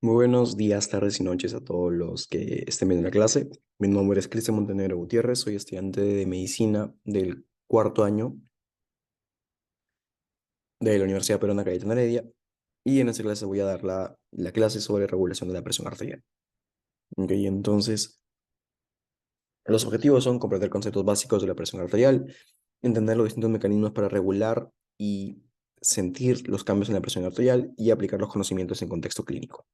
Muy buenos días, tardes y noches a todos los que estén viendo la clase. Mi nombre es Cristian Montenegro Gutiérrez, soy estudiante de medicina del cuarto año de la Universidad Peruana Cayetana Heredia y en esta clase voy a dar la clase sobre regulación de la presión arterial. Ok, entonces, los objetivos son comprender conceptos básicos de la presión arterial, entender los distintos mecanismos para regular y sentir los cambios en la presión arterial y aplicar los conocimientos en contexto clínico.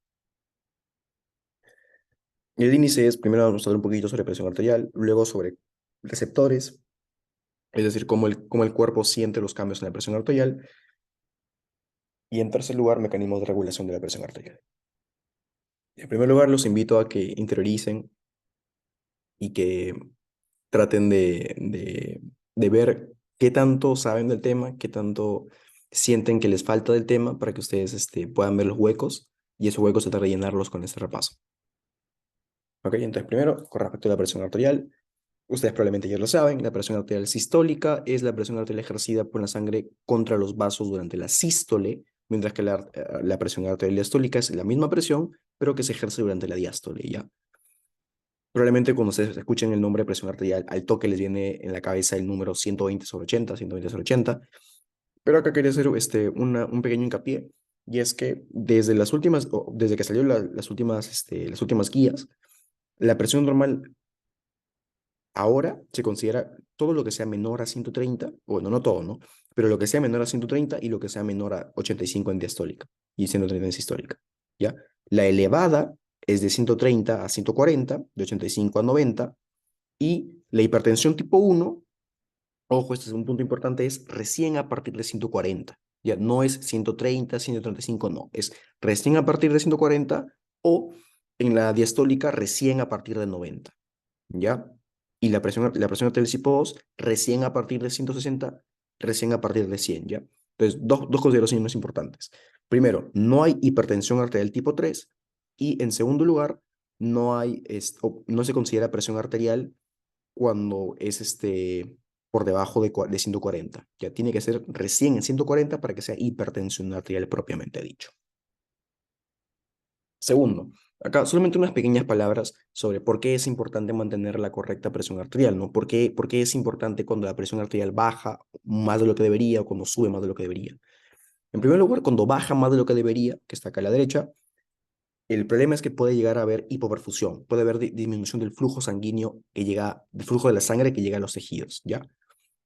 El índice es, primero vamos a hablar un poquito sobre presión arterial, luego sobre receptores, es decir, cómo el cuerpo siente los cambios en la presión arterial, y en tercer lugar, mecanismos de regulación de la presión arterial. En primer lugar, los invito a que interioricen y que traten de ver qué tanto saben del tema, qué tanto sienten que les falta del tema para que ustedes puedan ver los huecos y esos huecos tratar de rellenarlos con este repaso. Ok, entonces primero, con respecto a la presión arterial, ustedes probablemente ya lo saben, la presión arterial sistólica es la presión arterial ejercida por la sangre contra los vasos durante la sístole, mientras que la presión arterial diastólica es la misma presión, pero que se ejerce durante la diástole, ¿ya? Probablemente cuando ustedes escuchen el nombre de presión arterial, al toque les viene en la cabeza el número 120 sobre 80, 120 sobre 80, pero acá quería hacer un pequeño hincapié, y es que desde que salió las últimas guías, la presión normal ahora se considera todo lo que sea menor a 130, bueno, no todo, ¿no? Pero lo que sea menor a 130 y lo que sea menor a 85 en diastólica y 130 en sistólica, ¿ya? La elevada es de 130 a 140, de 85 a 90, y la hipertensión tipo 1, ojo, este es un punto importante, es recién a partir de 140, ¿ya? No es 130, 135, no, es recién a partir de 140 o en la diastólica recién a partir de 90. ¿Ya? Y la presión arterial tipo 2 recién a partir de 160, recién a partir de 100, ¿ya? Entonces, dos consideraciones importantes. Primero, no hay hipertensión arterial tipo 3 y en segundo lugar, no se considera presión arterial cuando es por debajo de 140. Ya tiene que ser recién en 140 para que sea hipertensión arterial propiamente dicho. Segundo, acá solamente unas pequeñas palabras sobre por qué es importante mantener la correcta presión arterial, ¿no? ¿Por qué es importante cuando la presión arterial baja más de lo que debería o cuando sube más de lo que debería? En primer lugar, cuando baja más de lo que debería, que está acá a la derecha, el problema es que puede llegar a haber hipoperfusión, puede haber disminución del flujo sanguíneo del flujo de la sangre que llega a los tejidos, ¿ya?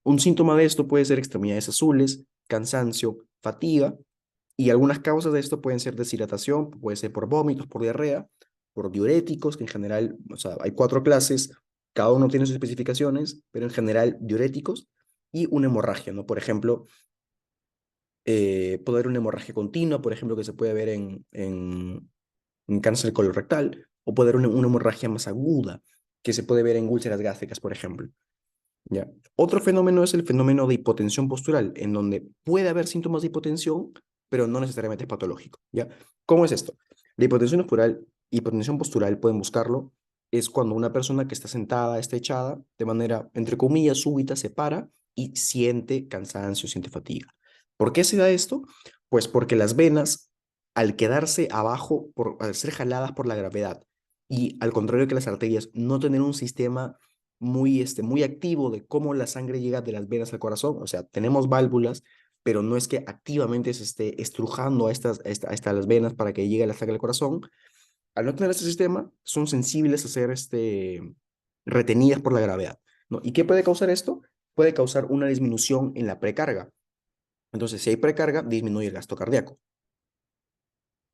Un síntoma de esto puede ser extremidades azules, cansancio, fatiga, y algunas causas de esto pueden ser deshidratación, puede ser por vómitos, por diarrea, por diuréticos, que en general, o sea, hay 4 clases, cada uno tiene sus especificaciones, pero en general diuréticos, y una hemorragia, ¿no? Por ejemplo, puede haber una hemorragia continua, por ejemplo, que se puede ver en cáncer colorectal, o puede haber una hemorragia más aguda, que se puede ver en úlceras gástricas, por ejemplo. ¿Ya? Otro fenómeno es el fenómeno de hipotensión postural, en donde puede haber síntomas de hipotensión, pero no necesariamente es patológico, ¿ya? ¿Cómo es esto? La hipotensión postural, pueden buscarlo, es cuando una persona que está sentada, está echada, de manera, entre comillas, súbita, se para y siente cansancio, siente fatiga. ¿Por qué se da esto? Pues porque las venas, al quedarse abajo, al ser jaladas por la gravedad, y al contrario que las arterias, no tener un sistema muy activo de cómo la sangre llega de las venas al corazón. O sea, tenemos válvulas, pero no es que activamente se esté estrujando a las venas para que llegue la sangre al corazón. Al no tener este sistema, son sensibles a ser retenidas por la gravedad, ¿no? ¿Y qué puede causar esto? Puede causar una disminución en la precarga. Entonces, si hay precarga, disminuye el gasto cardíaco,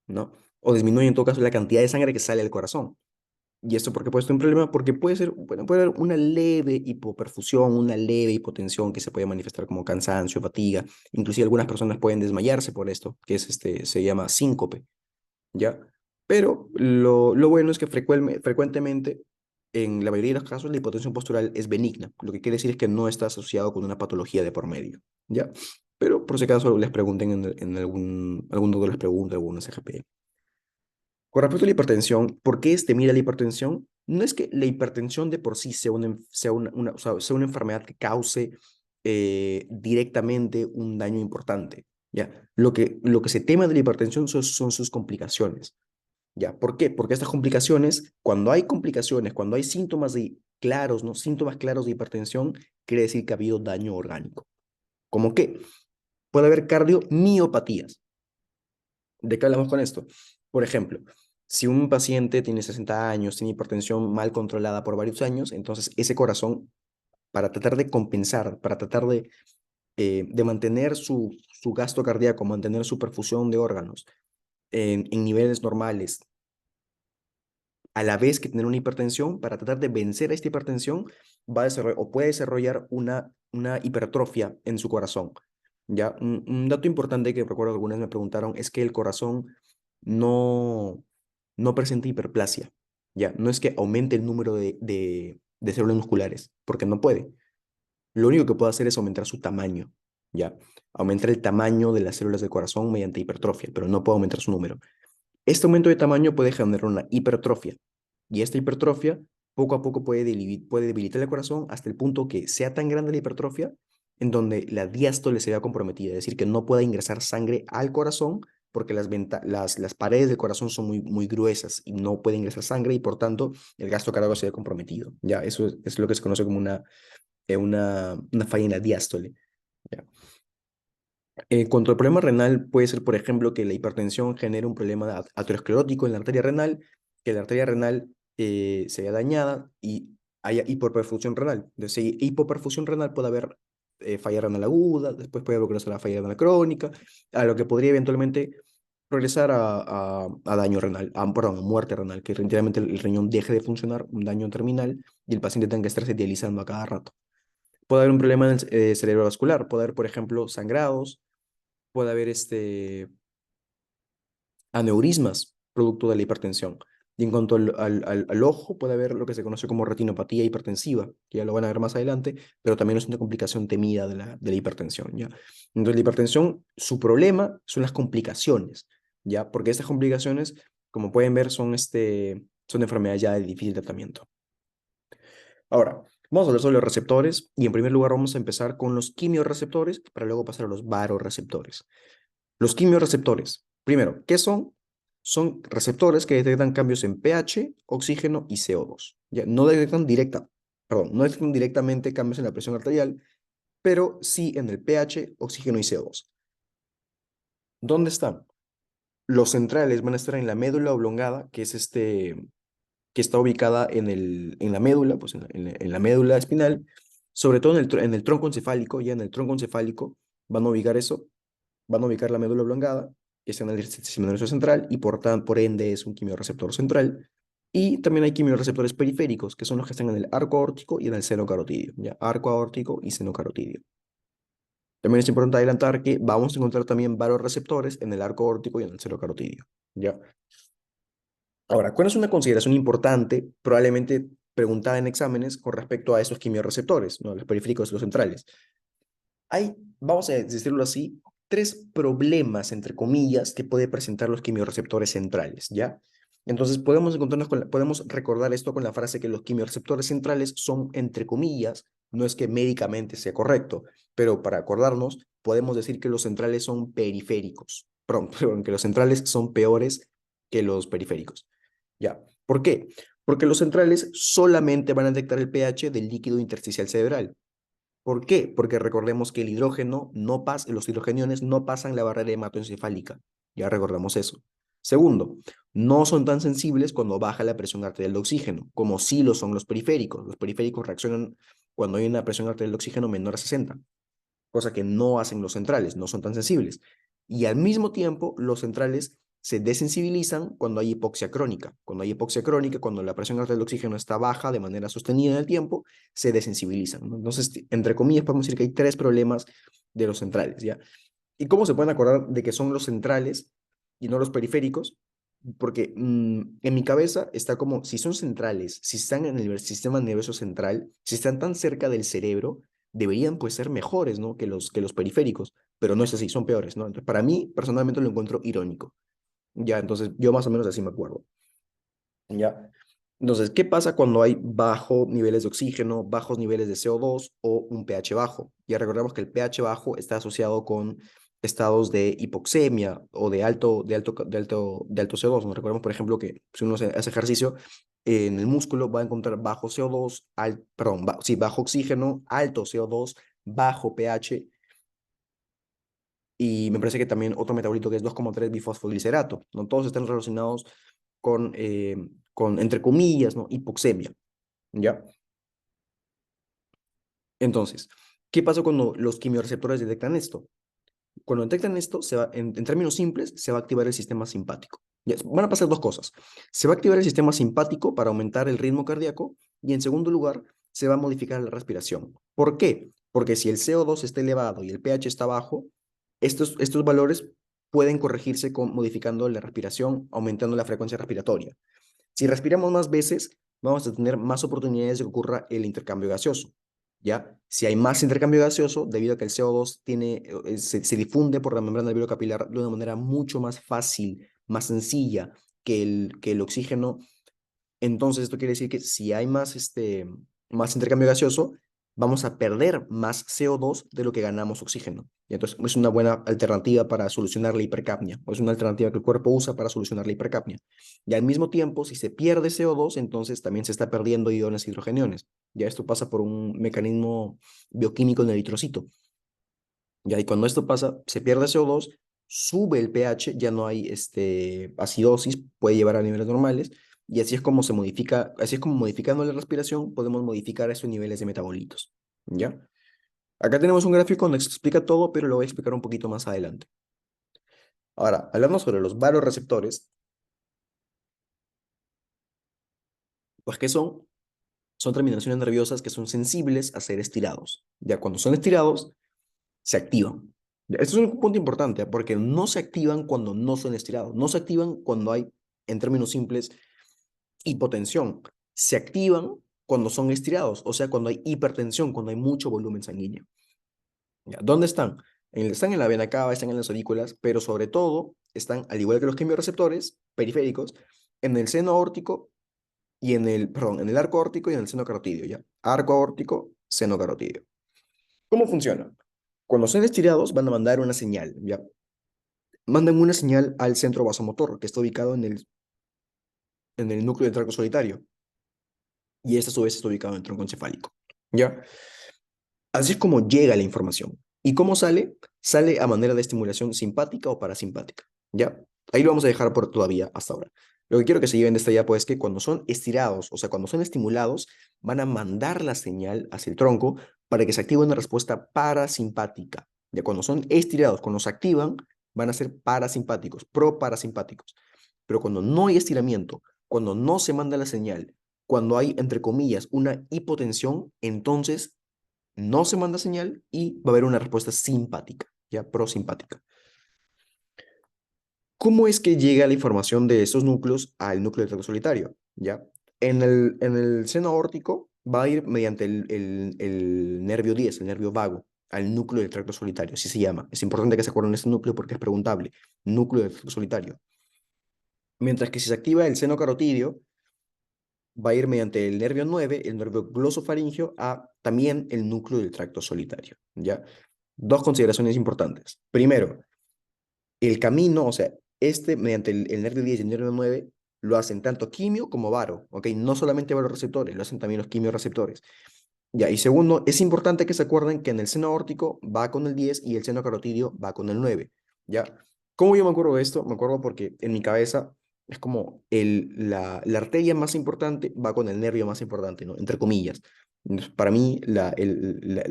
¿no? O disminuye en todo caso la cantidad de sangre que sale del corazón. ¿Y esto por qué puede ser un problema? Porque puede ser, bueno, puede haber una leve hipoperfusión, una leve hipotensión que se puede manifestar como cansancio, fatiga. Inclusive algunas personas pueden desmayarse por esto, que es se llama síncope, ¿ya? Pero lo bueno es que frecuentemente, en la mayoría de los casos, la hipotensión postural es benigna, lo que quiere decir es que no está asociado con una patología de por medio, ¿ya? Pero por si acaso les pregunten algún doctor les pregunta, algún CGP. Con respecto a la hipertensión, ¿por qué mira la hipertensión? No es que la hipertensión de por sí o sea, sea una enfermedad que cause directamente un daño importante, ¿ya? Lo que se teme de la hipertensión son sus complicaciones. ¿Ya? ¿Por qué? Porque estas complicaciones, cuando hay síntomas claros, ¿no? Síntomas claros de hipertensión, quiere decir que ha habido daño orgánico. ¿Cómo qué? Puede haber cardiomiopatías. ¿De qué hablamos con esto? Por ejemplo, si un paciente tiene 60 años, tiene hipertensión mal controlada por varios años, entonces ese corazón, para tratar de compensar, para tratar de mantener su gasto cardíaco, mantener su perfusión de órganos en niveles normales, a la vez que tener una hipertensión, para tratar de vencer a esta hipertensión, va a desarrollar o puede desarrollar una hipertrofia en su corazón. ¿Ya? Un dato importante que recuerdo que algunas me preguntaron es que el corazón no, no presenta hiperplasia. ¿Ya? No es que aumente el número de células musculares, porque no puede. Lo único que puede hacer es aumentar su tamaño. ¿Ya? Aumentar el tamaño de las células del corazón mediante hipertrofia, pero no puede aumentar su número. Este aumento de tamaño puede generar una hipertrofia y esta hipertrofia poco a poco puede debilitar el corazón hasta el punto que sea tan grande la hipertrofia en donde la diástole se vea comprometida, es decir, que no pueda ingresar sangre al corazón porque las paredes del corazón son muy gruesas y no puede ingresar sangre y por tanto el gasto cardíaco se ve comprometido. Ya, eso es lo que se conoce como una falla en la diástole. ¿Ya? En cuanto al problema renal, puede ser, por ejemplo, que la hipertensión genere un problema aterosclerótico en la arteria renal, que la arteria renal se vea dañada y haya hipoperfusión renal. Entonces, si hay hipoperfusión renal puede haber falla renal aguda, después puede haber la falla renal crónica, a lo que podría eventualmente progresar a daño renal, perdón, a muerte renal, que literalmente el riñón deje de funcionar, un daño terminal, y el paciente tenga que estarse dializando a cada rato. Puede haber un problema en el cerebrovascular, puede haber, por ejemplo, sangrados, puede haber aneurismas producto de la hipertensión. Y en cuanto al ojo, puede haber lo que se conoce como retinopatía hipertensiva, que ya lo van a ver más adelante, pero también es una complicación temida de la hipertensión, ¿ya? Entonces, la hipertensión, su problema son las complicaciones, ¿ya? Porque estas complicaciones, como pueden ver, son enfermedades ya de difícil tratamiento. Ahora, vamos a hablar sobre los receptores y en primer lugar vamos a empezar con los quimiorreceptores para luego pasar a los varoreceptores. Los quimiorreceptores, primero, ¿qué son? Son receptores que detectan cambios en pH, oxígeno y CO2. Ya, no detectan directamente cambios en la presión arterial, pero sí en el pH, oxígeno y CO2. ¿Dónde están? Los centrales van a estar en la médula oblongada, que está ubicada en la médula, pues en la médula espinal, sobre todo en el tronco encefálico, ya en el tronco encefálico van a ubicar eso, van a ubicar la médula oblongada, que está en el sistema nervioso central, y por ende es un quimiorreceptor central. Y también hay quimiorreceptores periféricos, que son los que están en el arco aórtico y en el seno carotidio, ya, arco aórtico y seno carotidio. También es importante adelantar que vamos a encontrar también varios receptores en el arco aórtico y en el seno carotidio, ya. Ahora, ¿cuál es una consideración importante, probablemente preguntada en exámenes con respecto a estos quimiorreceptores, ¿no? Los periféricos y los centrales? Hay, vamos a decirlo así, tres problemas, entre comillas, que puede presentar los quimiorreceptores centrales, ¿ya? Entonces podemos recordar esto con la frase que los quimiorreceptores centrales son, entre comillas, no es que médicamente sea correcto, pero para acordarnos, podemos decir que los centrales son periféricos, perdón, que los centrales son peores que los periféricos, ¿ya? ¿Por qué? Porque los centrales solamente van a detectar el pH del líquido intersticial cerebral. ¿Por qué? Porque recordemos que el hidrógeno no pasa, los hidrogeniones no pasan la barrera hematoencefálica. Ya recordamos eso. Segundo, no son tan sensibles cuando baja la presión arterial de oxígeno, como sí lo son los periféricos. Los periféricos reaccionan cuando hay una presión arterial de oxígeno menor a 60, cosa que no hacen los centrales, no son tan sensibles. Y al mismo tiempo, los centrales se desensibilizan cuando hay hipoxia crónica. Cuando hay hipoxia crónica, cuando la presión arterial de oxígeno está baja de manera sostenida en el tiempo, se desensibilizan, ¿no? Entonces, entre comillas, podemos decir que hay tres problemas de los centrales, ¿ya? ¿Y cómo se pueden acordar de que son los centrales y no los periféricos? Porque en mi cabeza está como, si son centrales, si están en el sistema nervioso central, si están tan cerca del cerebro, deberían pues ser mejores, ¿no? Que los periféricos, pero no es así, son peores, ¿no? Entonces, para mí, personalmente lo encuentro irónico. Ya, entonces yo más o menos así me acuerdo. Ya. Entonces, ¿qué pasa cuando hay bajos niveles de oxígeno, bajos niveles de CO2 o un pH bajo? Ya recordamos que el pH bajo está asociado con estados de hipoxemia o de alto CO2. Nos recordemos, por ejemplo, que si uno hace ejercicio en el músculo, va a encontrar bajo CO2, perdón, sí, bajo oxígeno, alto CO2, bajo pH, y me parece que también otro metabolito que es 2,3 bifosfoglicerato, ¿no? Todos están relacionados con, entre comillas, ¿no? Hipoxemia, ¿ya? Entonces, ¿qué pasa cuando los quimiorreceptores detectan esto? Cuando detectan esto, en términos simples, se va a activar el sistema simpático. Van a pasar dos cosas. Se va a activar el sistema simpático para aumentar el ritmo cardíaco y, en segundo lugar, se va a modificar la respiración. ¿Por qué? Porque si el CO2 está elevado y el pH está bajo, estos valores pueden corregirse modificando la respiración, aumentando la frecuencia respiratoria. Si respiramos más veces, vamos a tener más oportunidades de que ocurra el intercambio gaseoso. ¿Ya? Si hay más intercambio gaseoso, debido a que el CO2 se difunde por la membrana alveolar capilar de una manera mucho más fácil, más sencilla que el oxígeno, entonces esto quiere decir que si hay más intercambio gaseoso, vamos a perder más CO2 de lo que ganamos oxígeno. Y entonces es una buena alternativa para solucionar la hipercapnia, o es una alternativa que el cuerpo usa para solucionar la hipercapnia. Y al mismo tiempo, si se pierde CO2, entonces también se está perdiendo iones hidrogeniones. Ya esto pasa por un mecanismo bioquímico en el eritrocito. Ya, y cuando esto pasa, se pierde CO2, sube el pH, ya no hay acidosis, puede llevar a niveles normales, y así es como se modifica, así es como modificando la respiración podemos modificar esos niveles de metabolitos. ¿Ya? Acá tenemos un gráfico donde se explica todo, pero lo voy a explicar un poquito más adelante. Ahora, hablando sobre los varoreceptores, pues ¿qué son? Son terminaciones nerviosas que son sensibles a ser estirados. Ya cuando son estirados, se activan. Esto es un punto importante, porque no se activan cuando no son estirados, no se activan cuando hay, en términos simples, hipotensión. Se activan cuando son estirados, o sea, cuando hay hipertensión, cuando hay mucho volumen sanguíneo. ¿Ya? ¿Dónde están? Están en la vena cava, están en las aurículas, pero sobre todo están, al igual que los quimiorreceptores periféricos, en el seno aórtico en el arco aórtico y en el seno carotidio, ¿ya? Arco aórtico, seno carotidio. ¿Cómo funciona? Cuando son estirados van a mandar una señal, ¿ya? Mandan una señal al centro vasomotor, que está ubicado en el núcleo del tracto solitario, y este a su vez está ubicado en el tronco encefálico, ¿ya? Así es como llega la información. ¿Y cómo sale? Sale a manera de estimulación simpática o parasimpática, ¿ya? Ahí lo vamos a dejar por todavía hasta ahora. Lo que quiero que se lleven de esta idea, pues, es que cuando son estirados, o sea, cuando son estimulados, van a mandar la señal hacia el tronco para que se active una respuesta parasimpática. Ya cuando son estirados, cuando se activan, van a ser parasimpáticos, proparasimpáticos. Pero cuando no hay estiramiento, cuando no se manda la señal, cuando hay, entre comillas, una hipotensión, entonces no se manda señal y va a haber una respuesta simpática, ya prosimpática. ¿Cómo es que llega la información de esos núcleos al núcleo del tracto solitario? ¿Ya? En el seno aórtico va a ir mediante el nervio 10, el nervio vago, al núcleo del tracto solitario, así se llama. Es importante que se acuerden de este núcleo porque es preguntable. Núcleo del tracto solitario. Mientras que si se activa el seno carotidio, va a ir mediante el nervio 9, el nervio glosofaringeo, a también el núcleo del tracto solitario. ¿Ya? Dos consideraciones importantes. Primero, el camino, o sea, mediante el nervio 10 y el nervio 9, lo hacen tanto quimio como varo, ¿ok? No solamente varoreceptores, lo hacen también los quimioreceptores. Ya, y segundo, es importante que se acuerden que en el seno aórtico va con el 10 y el seno carotidio va con el 9, ¿ya? ¿Cómo yo me acuerdo de esto? Me acuerdo porque en mi cabeza es como la arteria más importante va con el nervio más importante, ¿no? Entre comillas. Entonces, para mí, la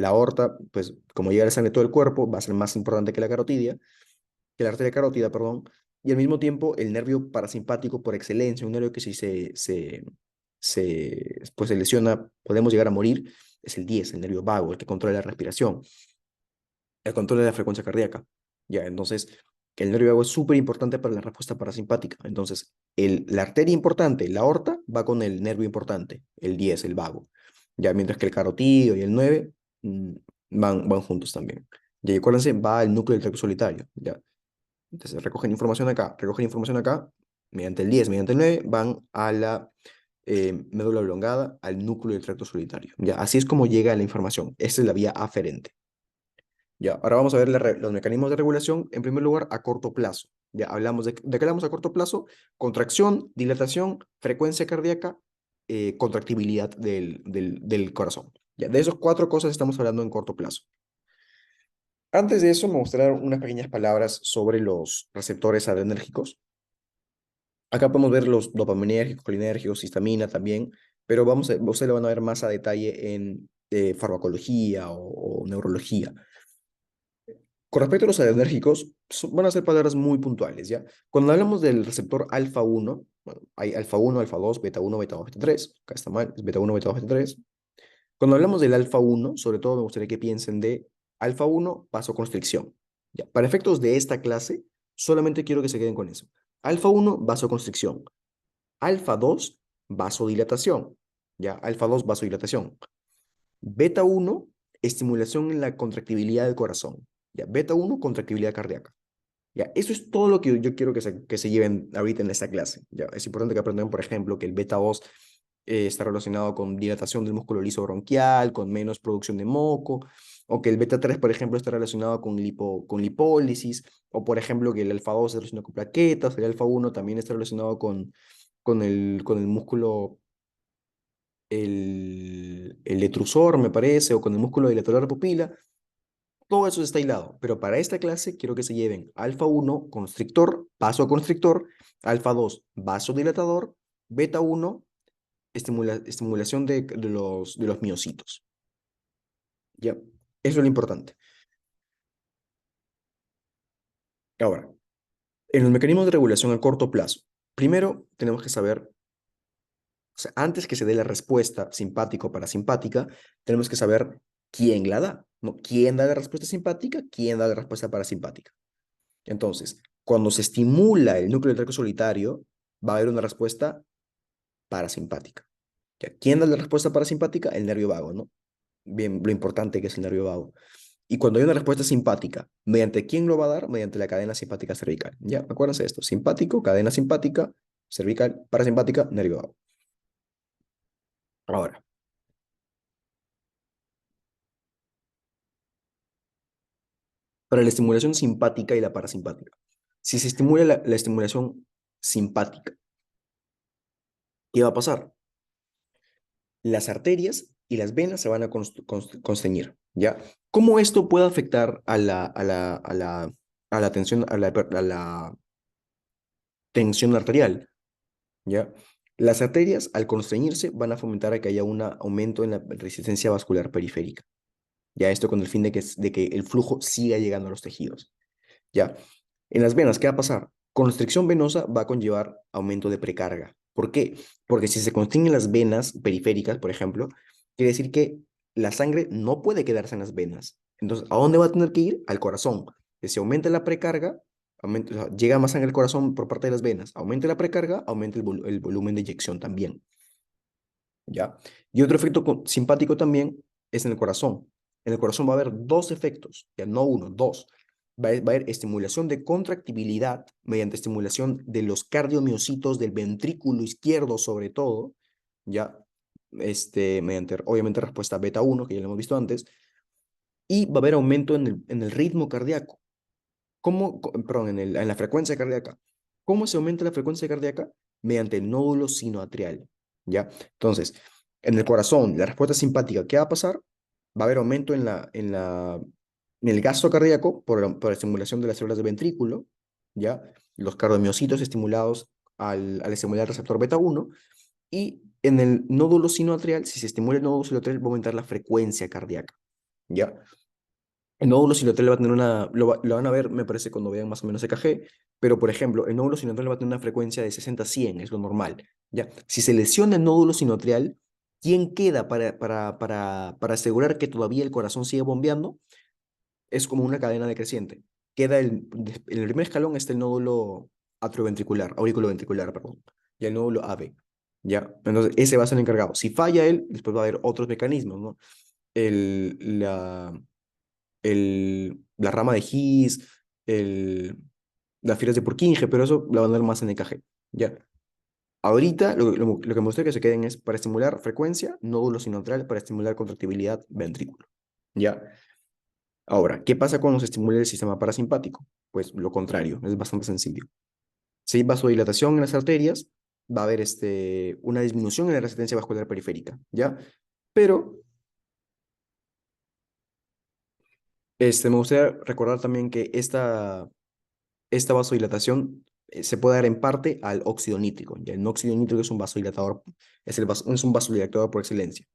aorta, pues como llega la sangre a todo el cuerpo, va a ser más importante que la arteria carótida, perdón, y al mismo tiempo el nervio parasimpático por excelencia, un nervio que si pues se lesiona, podemos llegar a morir, es el 10, el nervio vago, el que controla la respiración, el control de la frecuencia cardíaca. Ya, entonces, el nervio vago es súper importante para la respuesta parasimpática. Entonces, la arteria importante, la aorta, va con el nervio importante, el 10, el vago. Ya, mientras que el carotidio y el 9 mm, van juntos también. Ya, y acuérdense, va al núcleo del tracto solitario. Ya, entonces recogen información acá, mediante el 10, mediante el 9, van a la médula oblongada, al núcleo del tracto solitario. Ya, así es como llega la información. Esta es la vía aferente. Ya, ahora vamos a ver los mecanismos de regulación, en primer lugar, a corto plazo. Ya hablamos de qué hablamos a corto plazo: contracción, dilatación, frecuencia cardíaca, contractibilidad del corazón. Ya, de esas cuatro cosas estamos hablando en corto plazo. Antes de eso, me gustaría dar unas pequeñas palabras sobre los receptores adrenérgicos. Acá podemos ver los dopaminérgicos, colinérgicos, histamina también, pero ustedes lo van a ver más a detalle en farmacología o neurología. Con respecto a los adrenérgicos, van a ser palabras muy puntuales, ¿ya? Cuando hablamos del receptor alfa 1, bueno, hay alfa 1, alfa 2, beta 1, beta 2, beta 3. Acá está mal, es beta 1, beta 2, beta 3. Cuando hablamos del alfa 1, sobre todo me gustaría que piensen de alfa 1, vasoconstricción. Ya, para efectos de esta clase, solamente quiero que se queden con eso. Alfa 1, vasoconstricción. Alfa 2, vasodilatación. Ya, alfa 2, vasodilatación. Beta 1, estimulación en la contractibilidad del corazón. Ya, beta 1, contractibilidad cardíaca. Ya, eso es todo lo que yo quiero que se lleven ahorita en esta clase. Ya, es importante que aprendan, por ejemplo, que el beta 2 está relacionado con dilatación del músculo liso bronquial, con menos producción de moco, o que el beta 3, por ejemplo, está relacionado con lipólisis, o por ejemplo, que el alfa 2 está relacionado con plaquetas, el alfa 1 también está relacionado con el músculo, el detrusor, me parece, o con el músculo dilatador de la pupila. Todo eso está hilado, pero para esta clase quiero que se lleven alfa 1, constrictor, vasoconstrictor, alfa 2, vasodilatador, beta 1, estimulación de los miocitos. ¿Ya? Eso es lo importante. Ahora, en los mecanismos de regulación a corto plazo, primero tenemos que saber, o sea, antes que se dé la respuesta simpática o parasimpática, tenemos que saber quién la da, ¿no? ¿Quién da la respuesta simpática? ¿Quién da la respuesta parasimpática? Entonces, cuando se estimula el núcleo del tracto solitario, va a haber una respuesta parasimpática. ¿Ya? ¿Quién da la respuesta parasimpática? El nervio vago, ¿no? Bien, lo importante que es el nervio vago. Y cuando hay una respuesta simpática, ¿mediante quién lo va a dar? Mediante la cadena simpática cervical. ¿Ya? Acuérdense de esto. Simpático, cadena simpática, cervical, parasimpática, nervio vago. Ahora, para la estimulación simpática y la parasimpática. Si se estimula la estimulación simpática, ¿qué va a pasar? Las arterias y las venas se van a constreñir, ¿ya? ¿Cómo esto puede afectar a la tensión, a la tensión arterial? ¿Ya? Las arterias, al constreñirse, van a fomentar a que haya un aumento en la resistencia vascular periférica. Ya esto con el fin de que el flujo siga llegando a los tejidos. ¿Ya? En las venas, ¿qué va a pasar? Constricción venosa va a conllevar aumento de precarga. ¿Por qué? Porque si se constriñen las venas periféricas, por ejemplo, quiere decir que la sangre no puede quedarse en las venas. Entonces, ¿a dónde va a tener que ir? Al corazón. Que si aumenta la precarga, o sea, llega más sangre al corazón por parte de las venas. Aumenta la precarga, aumenta el volumen de eyección también. ¿Ya? Y otro efecto simpático también es en el corazón. En el corazón va a haber dos efectos, ya no uno, dos. Va a haber estimulación de contractibilidad mediante estimulación de los cardiomiocitos del ventrículo izquierdo, sobre todo, ya, mediante, obviamente, respuesta beta 1 que ya lo hemos visto antes, y va a haber aumento en el ritmo cardíaco. Perdón, en la frecuencia cardíaca. ¿Cómo se aumenta la frecuencia cardíaca? Mediante el nódulo sinoatrial, ¿ya? Entonces, en el corazón, la respuesta simpática, ¿qué va a pasar? Va a haber aumento en el gasto cardíaco por la estimulación de las células de ventrículo, ¿ya? Los cardiomiocitos estimulados al estimular el receptor beta 1, y en el nódulo sinoatrial, si se estimula el nódulo sinoatrial, va a aumentar la frecuencia cardíaca, ¿ya? El nódulo sinoatrial va a tener lo van a ver, me parece, cuando vean más o menos EKG, pero por ejemplo, el nódulo sinoatrial va a tener una frecuencia de 60 a 100, es lo normal, ¿ya? Si se lesiona el nódulo sinoatrial, ¿quién queda para asegurar que todavía el corazón sigue bombeando? Es como una cadena decreciente. En el primer escalón está el nódulo atrioventricular, auriculoventricular, perdón, y el nódulo AV, ¿ya? Entonces, ese va a ser el encargado. Si falla él, después va a haber otros mecanismos, ¿no? El, la, la rama de His, las fibras de Purkinje, pero eso la van a ver más en EKG, ¿ya? Ahorita lo que me gustaría que se queden es para estimular frecuencia, nódulo sinoatrial, para estimular contractibilidad, ventrículo, ¿ya? Ahora, ¿qué pasa cuando se estimula el sistema parasimpático? Pues lo contrario, es bastante sencillo. Si hay vasodilatación en las arterias, va a haber una disminución en la resistencia vascular periférica, ¿ya? Pero me gustaría recordar también que esta vasodilatación se puede dar en parte al óxido nítrico, ¿ya? El óxido nítrico es un vasodilatador, es un vasodilatador por excelencia,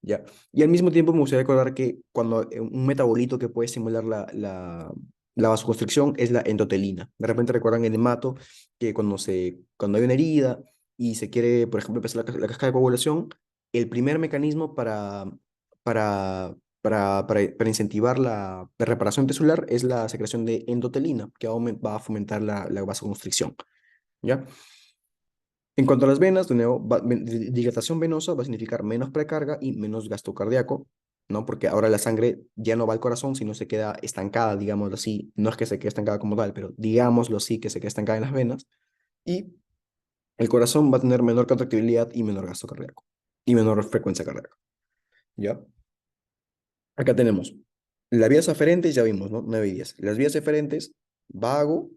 ¿ya? Y al mismo tiempo me gustaría recordar que cuando un metabolito que puede estimular la vasoconstricción es la endotelina. De repente recuerdan el hemato, que cuando hay una herida y se quiere, por ejemplo, empezar la cascada de coagulación, el primer mecanismo para, para incentivar la reparación tisular es la secreción de endotelina, que va a fomentar la vasoconstricción, ¿ya? En cuanto a las venas, de nuevo, dilatación venosa va a significar menos precarga y menos gasto cardíaco, ¿no? Porque ahora la sangre ya no va al corazón, sino se queda estancada, digámoslo así. No es que se quede estancada como tal, pero digámoslo así, que se queda estancada en las venas. Y el corazón va a tener menor contractibilidad y menor gasto cardíaco. Y menor frecuencia cardíaca, ¿ya? Acá tenemos las vías aferentes, ya vimos, ¿no? 9 y 10. Las vías eferentes, vago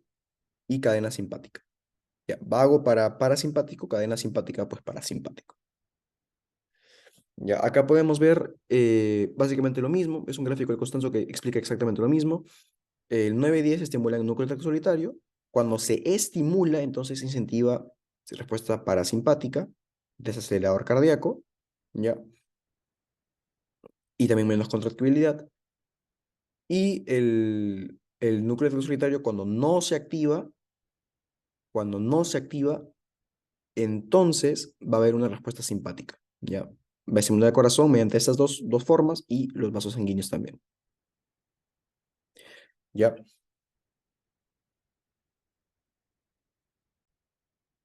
y cadena simpática. Ya, vago para parasimpático, cadena simpática, pues parasimpático. Ya, acá podemos ver básicamente lo mismo. Es un gráfico de Costanzo que explica exactamente lo mismo. El 9 y 10 estimula el núcleo tacto solitario. Cuando se estimula, entonces se incentiva respuesta parasimpática, desacelerador cardíaco, ¿ya? Y también menos contractibilidad. Y el núcleo solitario, cuando no se activa, entonces va a haber una respuesta simpática, ¿ya? Va a estimular el corazón mediante estas dos formas y los vasos sanguíneos también, ¿ya?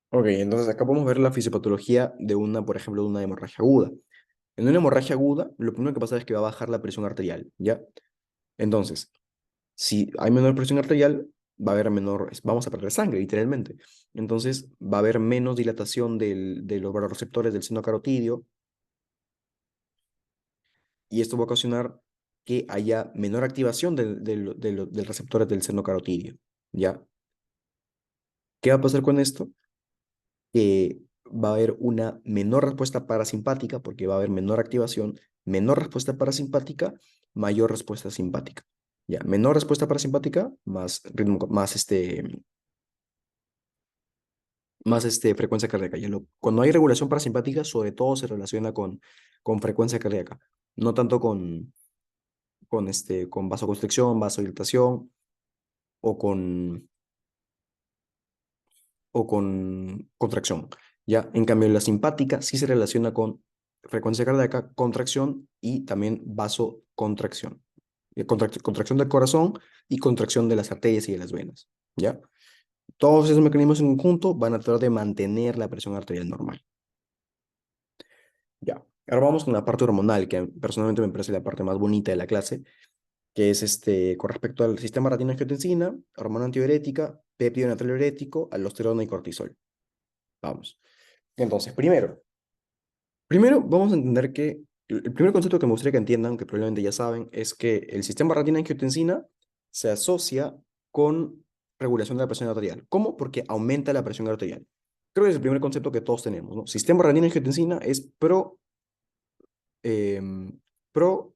Ok, entonces acá podemos ver la fisiopatología de por ejemplo, de una hemorragia aguda. En una hemorragia aguda, lo primero que pasa es que va a bajar la presión arterial, ¿ya? Entonces, si hay menor presión arterial, va a haber vamos a perder sangre, literalmente. Entonces, va a haber menos dilatación de los vasoreceptores del seno carotidio y esto va a ocasionar que haya menor activación del receptores del seno carotidio, ¿ya? ¿Qué va a pasar con esto? Que va a haber una menor respuesta parasimpática porque va a haber menor respuesta parasimpática, mayor respuesta simpática. Ya, menor respuesta parasimpática, más ritmo, más frecuencia cardíaca. Cuando hay regulación parasimpática, sobre todo se relaciona con frecuencia cardíaca, no tanto con vasoconstricción, vasodilatación o con contracción. Ya, en cambio, la simpática sí se relaciona con frecuencia cardíaca, contracción y también vasocontracción. Contracción del corazón y contracción de las arterias y de las venas. ¿Ya? Todos esos mecanismos en conjunto van a tratar de mantener la presión arterial normal. Ya. Ahora vamos con la parte hormonal, que personalmente me parece la parte más bonita de la clase, que es con respecto al sistema retina-angiotensina, hormona antidiurética, péptido natriurético, aldosterona y cortisol. Vamos. Entonces, primero vamos a entender que el primer concepto que me gustaría que entiendan, que probablemente ya saben, es que el sistema retina-angiotensina se asocia con regulación de la presión arterial. ¿Cómo? Porque aumenta la presión arterial. Creo que es el primer concepto que todos tenemos, ¿no? Sistema retina-angiotensina es pro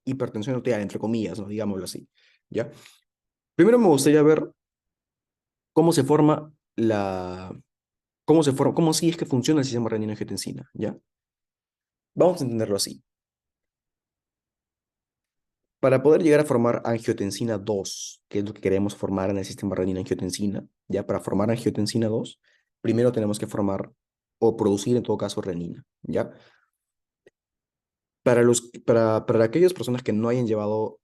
hipertensión arterial, entre comillas, ¿no? Digámoslo así, ¿ya? Primero me gustaría ver cómo se forma cómo sí es que funciona el sistema retina-angiotensina, ¿ya? Vamos a entenderlo así. Para poder llegar a formar angiotensina 2, que es lo que queremos formar en el sistema renina-angiotensina, ya para formar angiotensina 2, primero tenemos que formar o producir en todo caso renina, ¿ya? Para aquellas personas que no hayan llevado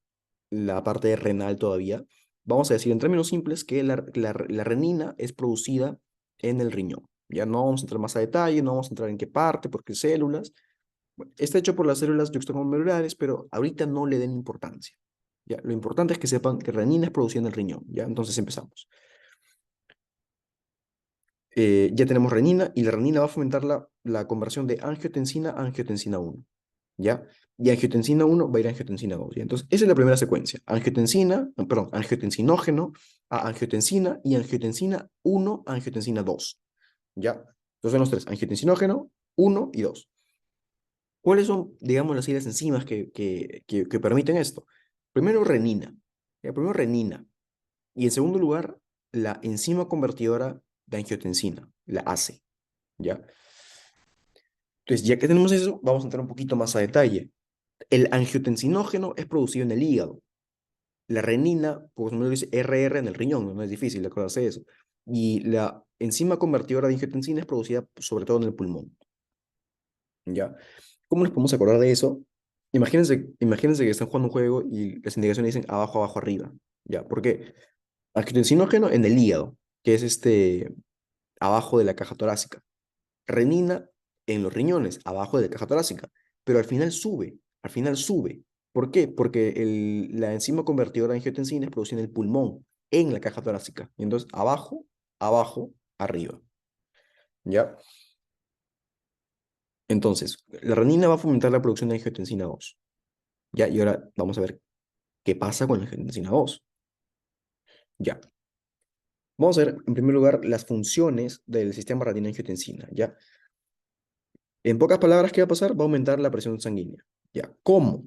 la parte renal todavía, vamos a decir en términos simples que la renina es producida en el riñón. Ya no vamos a entrar más a detalle, no vamos a entrar en qué parte, por qué células. Bueno, está hecho por las células juxtaglomerares, pero ahorita no le den importancia. ¿Ya? Lo importante es que sepan que renina es producida en el riñón. ¿Ya? Entonces empezamos. Ya tenemos renina y la renina va a fomentar la conversión de angiotensina a angiotensina 1. ¿ya? Y angiotensina uno va a ir a angiotensina 2, ¿ya? Entonces, esa es la primera secuencia. Angiotensina, perdón, angiotensinógeno a angiotensina y angiotensina uno a angiotensina 2, ¿ya? Entonces son los tres, angiotensinógeno uno y 2. ¿Cuáles son, digamos, las enzimas que permiten esto? Primero, renina. ¿Ya? Primero, renina. Y en segundo lugar, la enzima convertidora de angiotensina, la ACE, ¿ya? Entonces, ya que tenemos eso, vamos a entrar un poquito más a detalle. El angiotensinógeno es producido en el hígado. La renina, pues como lo dice, RR en el riñón, no es difícil acordarse de eso. Y la enzima convertidora de angiotensina es producida sobre todo en el pulmón, ¿ya? ¿Cómo nos podemos acordar de eso? Imagínense que están jugando un juego y las indicaciones dicen abajo, abajo, arriba, ¿ya? Porque angiotensinógeno en el hígado, que es abajo de la caja torácica. Renina en los riñones, abajo de la caja torácica, pero al final sube. ¿Por qué? Porque la enzima convertidora de angiotensina es producida en el pulmón, en la caja torácica. Y entonces, abajo, abajo, arriba. ¿Ya? Entonces, la renina va a fomentar la producción de angiotensina 2. ¿Ya? Y ahora vamos a ver qué pasa con la angiotensina 2. Ya. Vamos a ver, en primer lugar, las funciones del sistema renina-angiotensina. ¿Ya? En pocas palabras, ¿qué va a pasar? Va a aumentar la presión sanguínea. ¿Ya? ¿Cómo?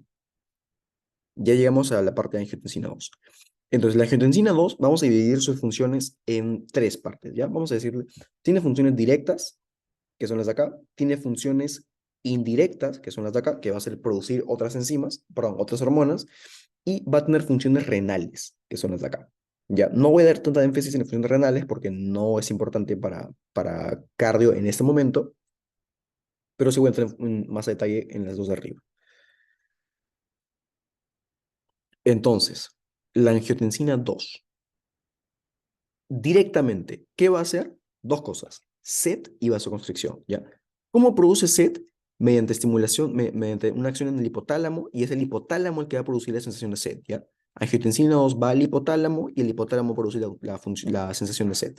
Ya llegamos a la parte de angiotensina 2. Entonces, la angiotensina 2, vamos a dividir sus funciones en tres partes, ¿ya? Vamos a decirle, tiene funciones directas, que son las de acá, tiene funciones indirectas, que son las de acá, que va a ser producir otras enzimas, perdón, otras hormonas, y va a tener funciones renales, que son las de acá. Ya, no voy a dar tanta énfasis en las funciones renales porque no es importante para cardio en este momento, pero sí voy a entrar en más detalle en las dos de arriba. Entonces, la angiotensina 2 directamente, ¿qué va a hacer? Dos cosas, sed y vasoconstricción, ¿ya? ¿Cómo produce sed? Mediante estimulación, mediante una acción en el hipotálamo, y es el hipotálamo el que va a producir la sensación de sed, ¿ya? Angiotensina 2 va al hipotálamo y el hipotálamo produce la sensación de sed.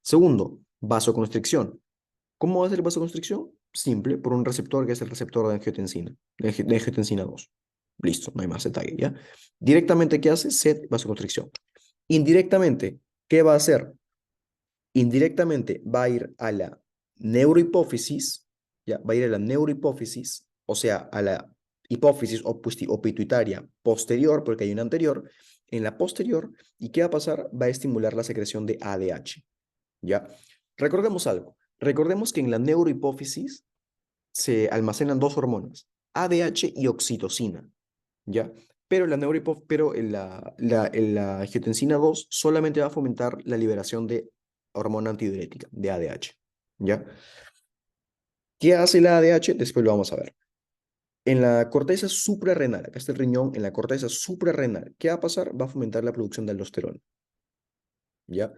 Segundo, vasoconstricción. ¿Cómo va a ser vasoconstricción? Simple, por un receptor que es el receptor de angiotensina, de angiotensina 2. Listo, no hay más detalle, ¿ya? Directamente, ¿qué hace? Sed, vasoconstricción. Indirectamente, ¿qué va a hacer? Indirectamente va a ir a la neurohipófisis, ¿ya? Va a ir a la neurohipófisis, o sea, a la hipófisis o pituitaria posterior, porque hay una anterior, en la posterior, ¿y qué va a pasar? Va a estimular la secreción de ADH, ¿ya? Recordemos algo, recordemos que en la neurohipófisis se almacenan dos hormonas, ADH y oxitocina, ¿ya? Pero la angiotensina 2 solamente va a fomentar la liberación de hormona antidiurética, de ADH, ¿ya? ¿Qué hace la ADH? Después lo vamos a ver. En la corteza suprarrenal, acá está el riñón, en la corteza suprarrenal, ¿qué va a pasar? Va a fomentar la producción de aldosterona, ¿ya?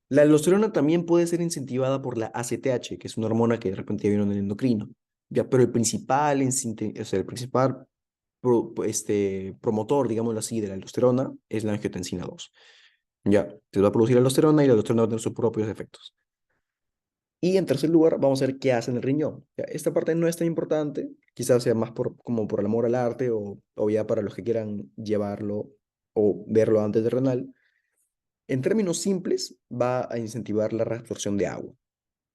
La aldosterona también puede ser incentivada por la ACTH, que es una hormona que de repente viene en el endocrino, ¿ya? Pero o sea, el principal promotor, digámoslo así, de la aldosterona es la angiotensina 2. Ya, te va a producir aldosterona y la aldosterona va a tener sus propios efectos. Y en tercer lugar, vamos a ver qué hace en el riñón. Ya, esta parte no es tan importante, quizás sea más como por el amor al arte o ya para los que quieran llevarlo o verlo antes de renal. En términos simples, va a incentivar la reabsorción de agua.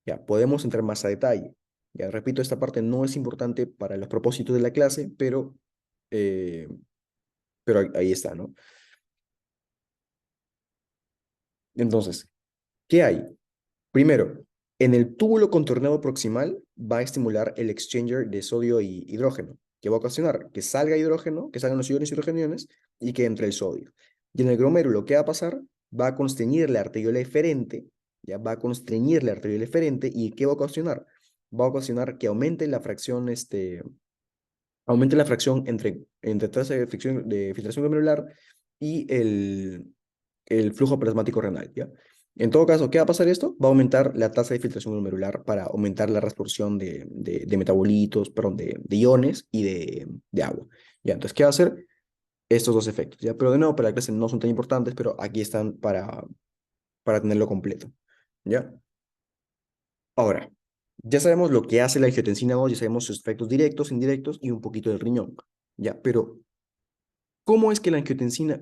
Ya, podemos entrar más a detalle. Ya, repito, esta parte no es importante para los propósitos de la clase, eh, pero ahí está, ¿no? Entonces, ¿qué hay? Primero, en el túbulo contorneado proximal va a estimular el exchanger de sodio y hidrógeno, que va a ocasionar que salga hidrógeno, que salgan los iones hidrogeniones y que entre el sodio. Y en el glomérulo, ¿qué va a pasar? Va a constreñir la arteriola eferente, ya va a constreñir la arteriola eferente y ¿qué va a ocasionar? Va a ocasionar que aumente la fracción entre tasa de filtración glomerular y el flujo plasmático renal, ¿ya? En todo caso, ¿qué va a pasar esto? Va a aumentar la tasa de filtración glomerular para aumentar la reabsorción de metabolitos, perdón, de iones y de agua, ¿ya? Entonces, ¿qué va a hacer? Estos dos efectos, ¿ya? Pero de nuevo, para la clase no son tan importantes, pero aquí están para tenerlo completo, ¿ya? Ahora, Ya sabemos lo que hace la angiotensina 2, ya sabemos sus efectos directos, indirectos y un poquito del riñón. Ya, pero ¿cómo es que la angiotensina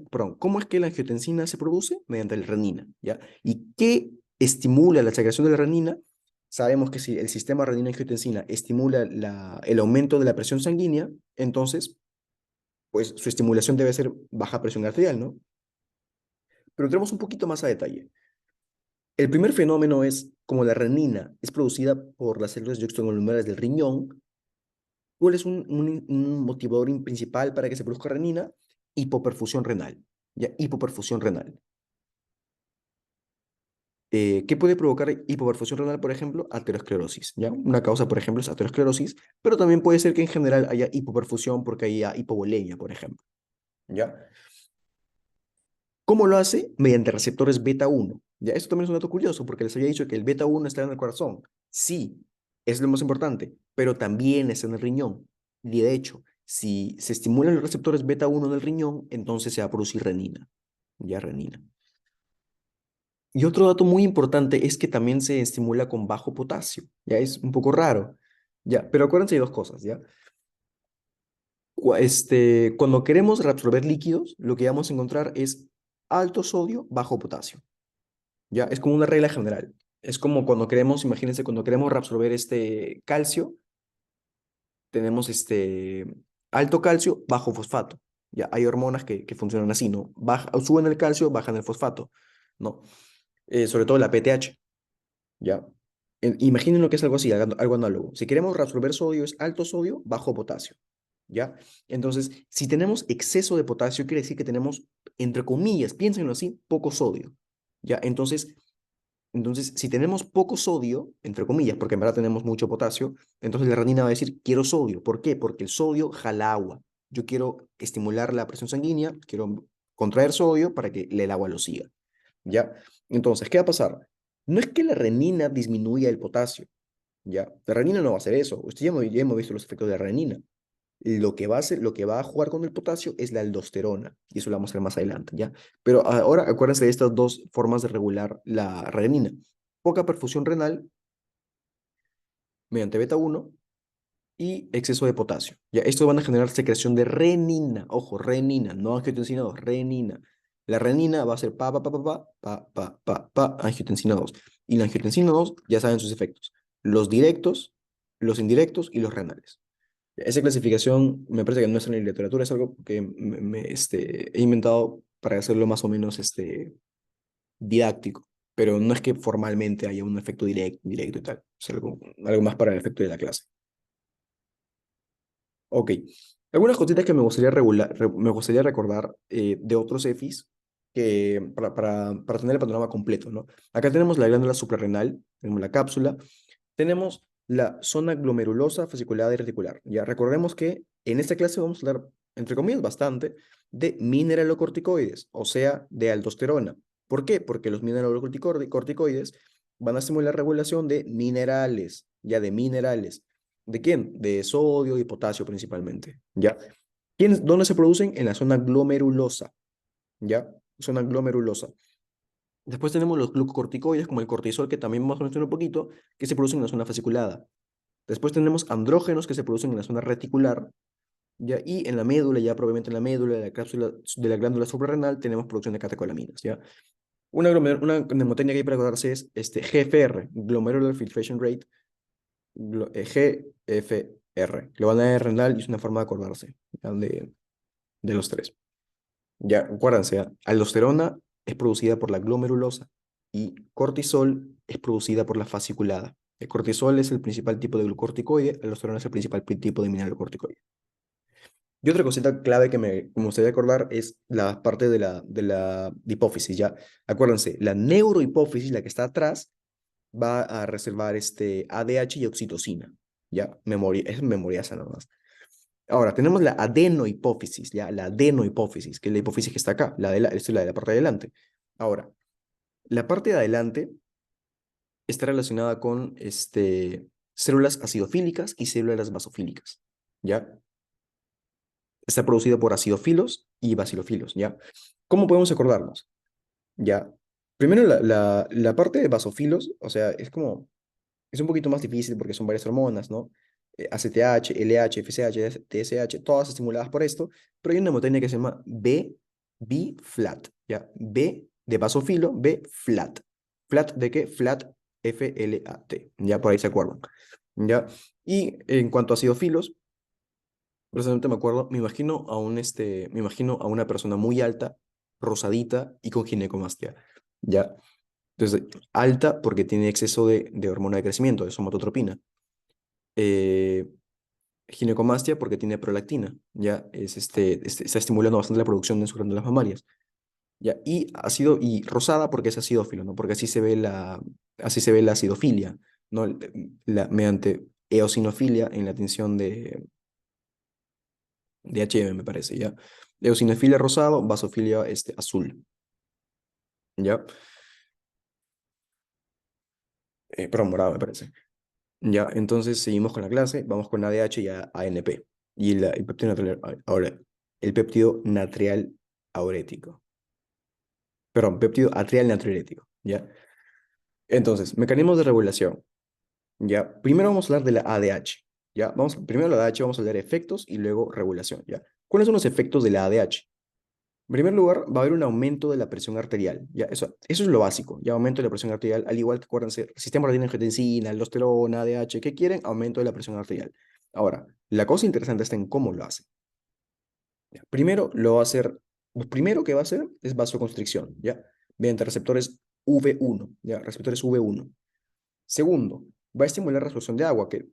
se produce? Mediante la renina, ¿ya? ¿Y qué estimula la secreción de la renina? Sabemos que si el sistema renina-angiotensina estimula el aumento de la presión sanguínea, entonces, pues su estimulación debe ser baja presión arterial, ¿no? Pero entremos un poquito más a detalle. El primer fenómeno es, como la renina es producida por las células yuxtaglomeradas del riñón, ¿cuál es un motivador principal para que se produzca renina? Hipoperfusión renal, ¿ya? Hipoperfusión renal. ¿Qué puede provocar hipoperfusión renal, por ejemplo? Aterosclerosis, ¿ya? Una causa, por ejemplo, es aterosclerosis, pero también puede ser que en general haya hipoperfusión porque haya hipovolemia, por ejemplo, ¿ya? ¿Cómo lo hace? Mediante receptores beta 1. Ya, esto también es un dato curioso porque les había dicho que el beta 1 está en el corazón. Sí, es lo más importante, pero también está en el riñón. Y de hecho, si se estimulan los receptores beta 1 en el riñón, entonces se va a producir renina. Ya, renina. Y otro dato muy importante es que también se estimula con bajo potasio. Ya, es un poco raro. Ya, pero acuérdense de dos cosas, ¿ya? Cuando queremos reabsorber líquidos, lo que vamos a encontrar es alto sodio, bajo potasio. Ya, es como una regla general. Es como cuando queremos, imagínense, cuando queremos reabsorber este calcio, tenemos alto calcio, bajo fosfato. Ya, hay hormonas que funcionan así, ¿no? Suben el calcio, bajan el fosfato, ¿no? Sobre todo la PTH, ¿ya? Imaginen lo que es algo así, algo análogo. Si queremos reabsorber sodio, es alto sodio, bajo potasio, ¿ya? Entonces, si tenemos exceso de potasio, quiere decir que tenemos, entre comillas, piénsenlo así, poco sodio, ¿ya? Entonces, si tenemos poco sodio, entre comillas, porque en verdad tenemos mucho potasio, entonces la renina va a decir, quiero sodio. ¿Por qué? Porque el sodio jala agua. Yo quiero estimular la presión sanguínea, quiero contraer sodio para que el agua lo siga. ¿Ya? Entonces, ¿qué va a pasar? No es que la renina disminuya el potasio, ¿ya? La renina no va a hacer eso. Ya hemos visto los efectos de la renina. Lo que va a jugar con el potasio es la aldosterona, y eso lo vamos a ver más adelante, ¿ya? Pero ahora acuérdense de estas dos formas de regular la renina. Poca perfusión renal mediante beta 1 y exceso de potasio. Ya, estos van a generar secreción de renina, ojo, renina, no angiotensina 2, renina. La renina va a ser angiotensina 2. Y la angiotensina 2 ya saben sus efectos, los directos, los indirectos y los renales. Esa clasificación me parece que no está en la literatura, es algo que he inventado para hacerlo más o menos didáctico, pero no es que formalmente haya un efecto directo y tal, es algo más para el efecto de la clase. Ok, algunas cositas que me gustaría recordar de otros EFIs para tener el panorama completo, ¿no? Acá tenemos la glándula suprarrenal, tenemos la cápsula, tenemos la zona glomerulosa, fasciculada y reticular. Ya recordemos que en esta clase vamos a hablar, entre comillas, bastante de mineralocorticoides, o sea, de aldosterona. ¿Por qué? Porque los mineralocorticoides van a estimular la regulación de minerales, ya de minerales. ¿De quién? De sodio y potasio principalmente, ¿ya? ¿Dónde se producen? En la zona glomerulosa, ¿ya? Zona glomerulosa. Después tenemos los glucocorticoides, como el cortisol, que también vamos a mencionar un poquito, que se producen en la zona fasciculada. Después tenemos andrógenos que se producen en la zona reticular, ¿ya? Y en la médula, ya probablemente en la médula de la cápsula de la glándula suprarrenal, tenemos producción de catecolaminas, ¿ya? Una mnemotecnia que hay para acordarse es GFR, Glomerular Filtration Rate, GFR. Lo van a dar renal y es una forma de acordarse, ¿ya? De los tres. Ya, acuérdense, ¿ya? Aldosterona es producida por la glomerulosa y cortisol es producida por la fasciculada. El cortisol es el principal tipo de glucorticoide, la aldosterona es el principal tipo de mineralocorticoide. Y otra cosita clave que me gustaría acordar es la parte de la hipófisis, ¿ya? Acuérdense, la neurohipófisis, la que está atrás, va a reservar ADH y oxitocina, ¿ya? Es memoria esa nomás. Ahora, tenemos la adenohipófisis, ¿ya? La adenohipófisis, que es la hipófisis que está acá, esta es la de la parte de adelante. Ahora, la parte de adelante está relacionada con células acidofílicas y células basofílicas, ¿ya? Está producido por acidofilos y bacilofilos, ¿ya? ¿Cómo podemos acordarnos? ¿Ya? Primero, la parte de basofilos, o sea, es como Es un poquito más difícil porque son varias hormonas, ¿no? ACTH, LH, FSH, TSH, todas estimuladas por esto, pero hay una hemoterina que se llama B flat, ¿ya? B de basofilo, B flat. ¿Flat de qué? Flat, F-L-A-T, ya por ahí se acuerdan, ¿ya? Y en cuanto a acidofilos, personalmente me acuerdo, me imagino a una persona muy alta, rosadita y con ginecomastia, ¿ya? Entonces, alta porque tiene exceso de hormona de crecimiento, de somatotropina. Eh, Ginecomastia porque tiene prolactina, ¿ya? Está estimulando bastante la producción de sus glándulas mamarias, ¿ya? Y rosada porque es acidófilo, ¿no? Porque así se ve la acidofilia, ¿no? Mediante eosinofilia en la tinción de HM, me parece, ¿ya? Eosinofilia rosado, basofilia azul, ¿ya? Perdón, morado, me parece. Ya, entonces seguimos con la clase, vamos con ADH y ANP. Y el péptido natrial, ahora, el péptido natrial aurético. Perdón, péptido atrial natriurético, ¿ya? Entonces, mecanismos de regulación, ¿ya? Primero vamos a hablar de la ADH, ¿ya? Primero la ADH vamos a hablar de efectos y luego regulación, ¿ya? ¿Cuáles son los efectos de la ADH? En primer lugar, va a haber un aumento de la presión arterial, ¿ya? Eso es lo básico, ¿ya? Aumento de la presión arterial, al igual que, acuérdense, sistema de angiotensina, aldosterona, ADH, ¿qué quieren? Aumento de la presión arterial. Ahora, la cosa interesante está en cómo lo hace. ¿Ya? Primero, lo primero que va a hacer es vasoconstricción, ¿ya? Mediante receptores V1, ¿ya? Receptores V1. Segundo, va a estimular la absorción de agua, que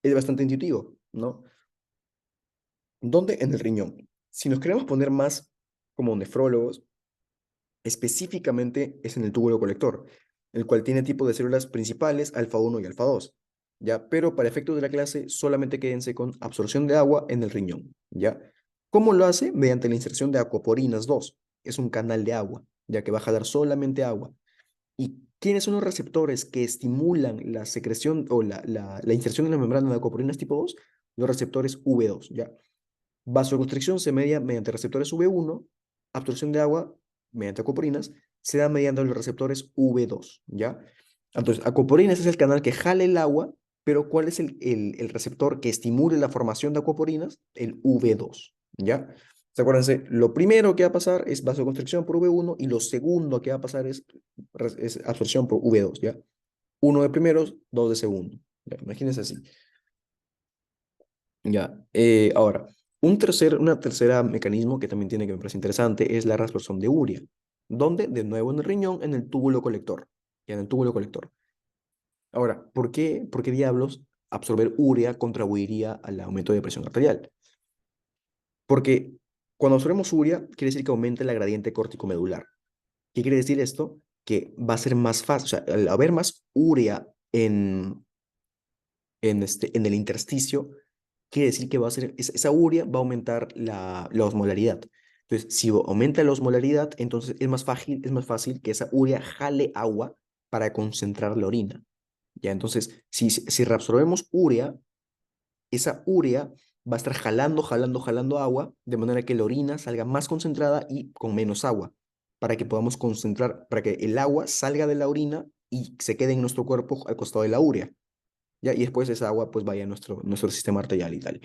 es bastante intuitivo, ¿no? ¿Dónde? En el riñón. Si nos queremos poner más como nefrólogos, específicamente es en el túbulo colector, el cual tiene tipo de células principales alfa 1 y alfa 2, ¿ya? Pero para efectos de la clase, solamente quédense con absorción de agua en el riñón, ¿ya? ¿Cómo lo hace? Mediante la inserción de acuaporinas 2. Es un canal de agua, ya que va a jalar solamente agua. ¿Y quiénes son los receptores que estimulan la secreción o la inserción en la membrana de acuaporinas tipo 2? Los receptores V2, ¿ya? Vasoconstricción se media mediante receptores V1, absorción de agua mediante acoporinas se da mediante los receptores V2, ¿ya? Entonces, acoporinas es el canal que jale el agua, pero ¿cuál es el receptor que estimule la formación de acoporinas? El V2, ¿ya? ¿Se acuérdense? Lo primero que va a pasar es vasoconstricción por V1 y lo segundo que va a pasar es absorción por V2, ¿ya? Uno de primeros, dos de segundo. ¿Ya? Imagínense así. Ya, ahora, una tercera mecanismo que también tiene que me parece interesante es la reabsorción de urea. ¿Dónde? De nuevo en el riñón, en el túbulo colector. Ya, en el túbulo colector. Ahora, ¿por qué diablos absorber urea contribuiría al aumento de presión arterial? Porque cuando absorbemos urea, quiere decir que aumenta la gradiente córtico-medular. ¿Qué quiere decir esto? Que va a ser más fácil, o sea, al haber más urea en el intersticio, quiere decir que esa urea va a aumentar la osmolaridad. Entonces, si aumenta la osmolaridad, entonces es más fácil que esa urea jale agua para concentrar la orina. ¿Ya? Entonces, si reabsorbemos urea, esa urea va a estar jalando agua, de manera que la orina salga más concentrada y con menos agua, para que podamos concentrar, para que el agua salga de la orina y se quede en nuestro cuerpo al costado de la urea. ¿Ya? Y después esa agua pues vaya a nuestro sistema arterial y tal.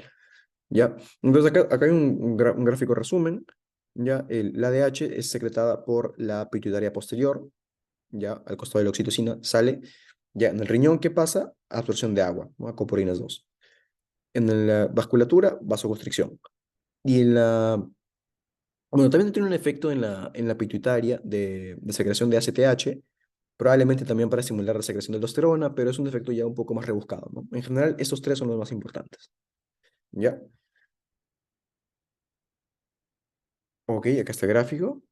¿Ya? Entonces acá hay un gráfico resumen, ¿ya? La ADH es secretada por la pituitaria posterior, ¿ya? Al costado de la oxitocina sale, ¿ya? En el riñón, ¿qué pasa? Absorción de agua, ¿no? Acoporinas 2. En la vasculatura, vasoconstricción. Y bueno, también tiene un efecto en la pituitaria de secreción de ACTH, probablemente también para estimular la secreción de aldosterona, pero es un efecto ya un poco más rebuscado, ¿no? En general, estos tres son los más importantes. ¿Ya? Ok, acá está el gráfico.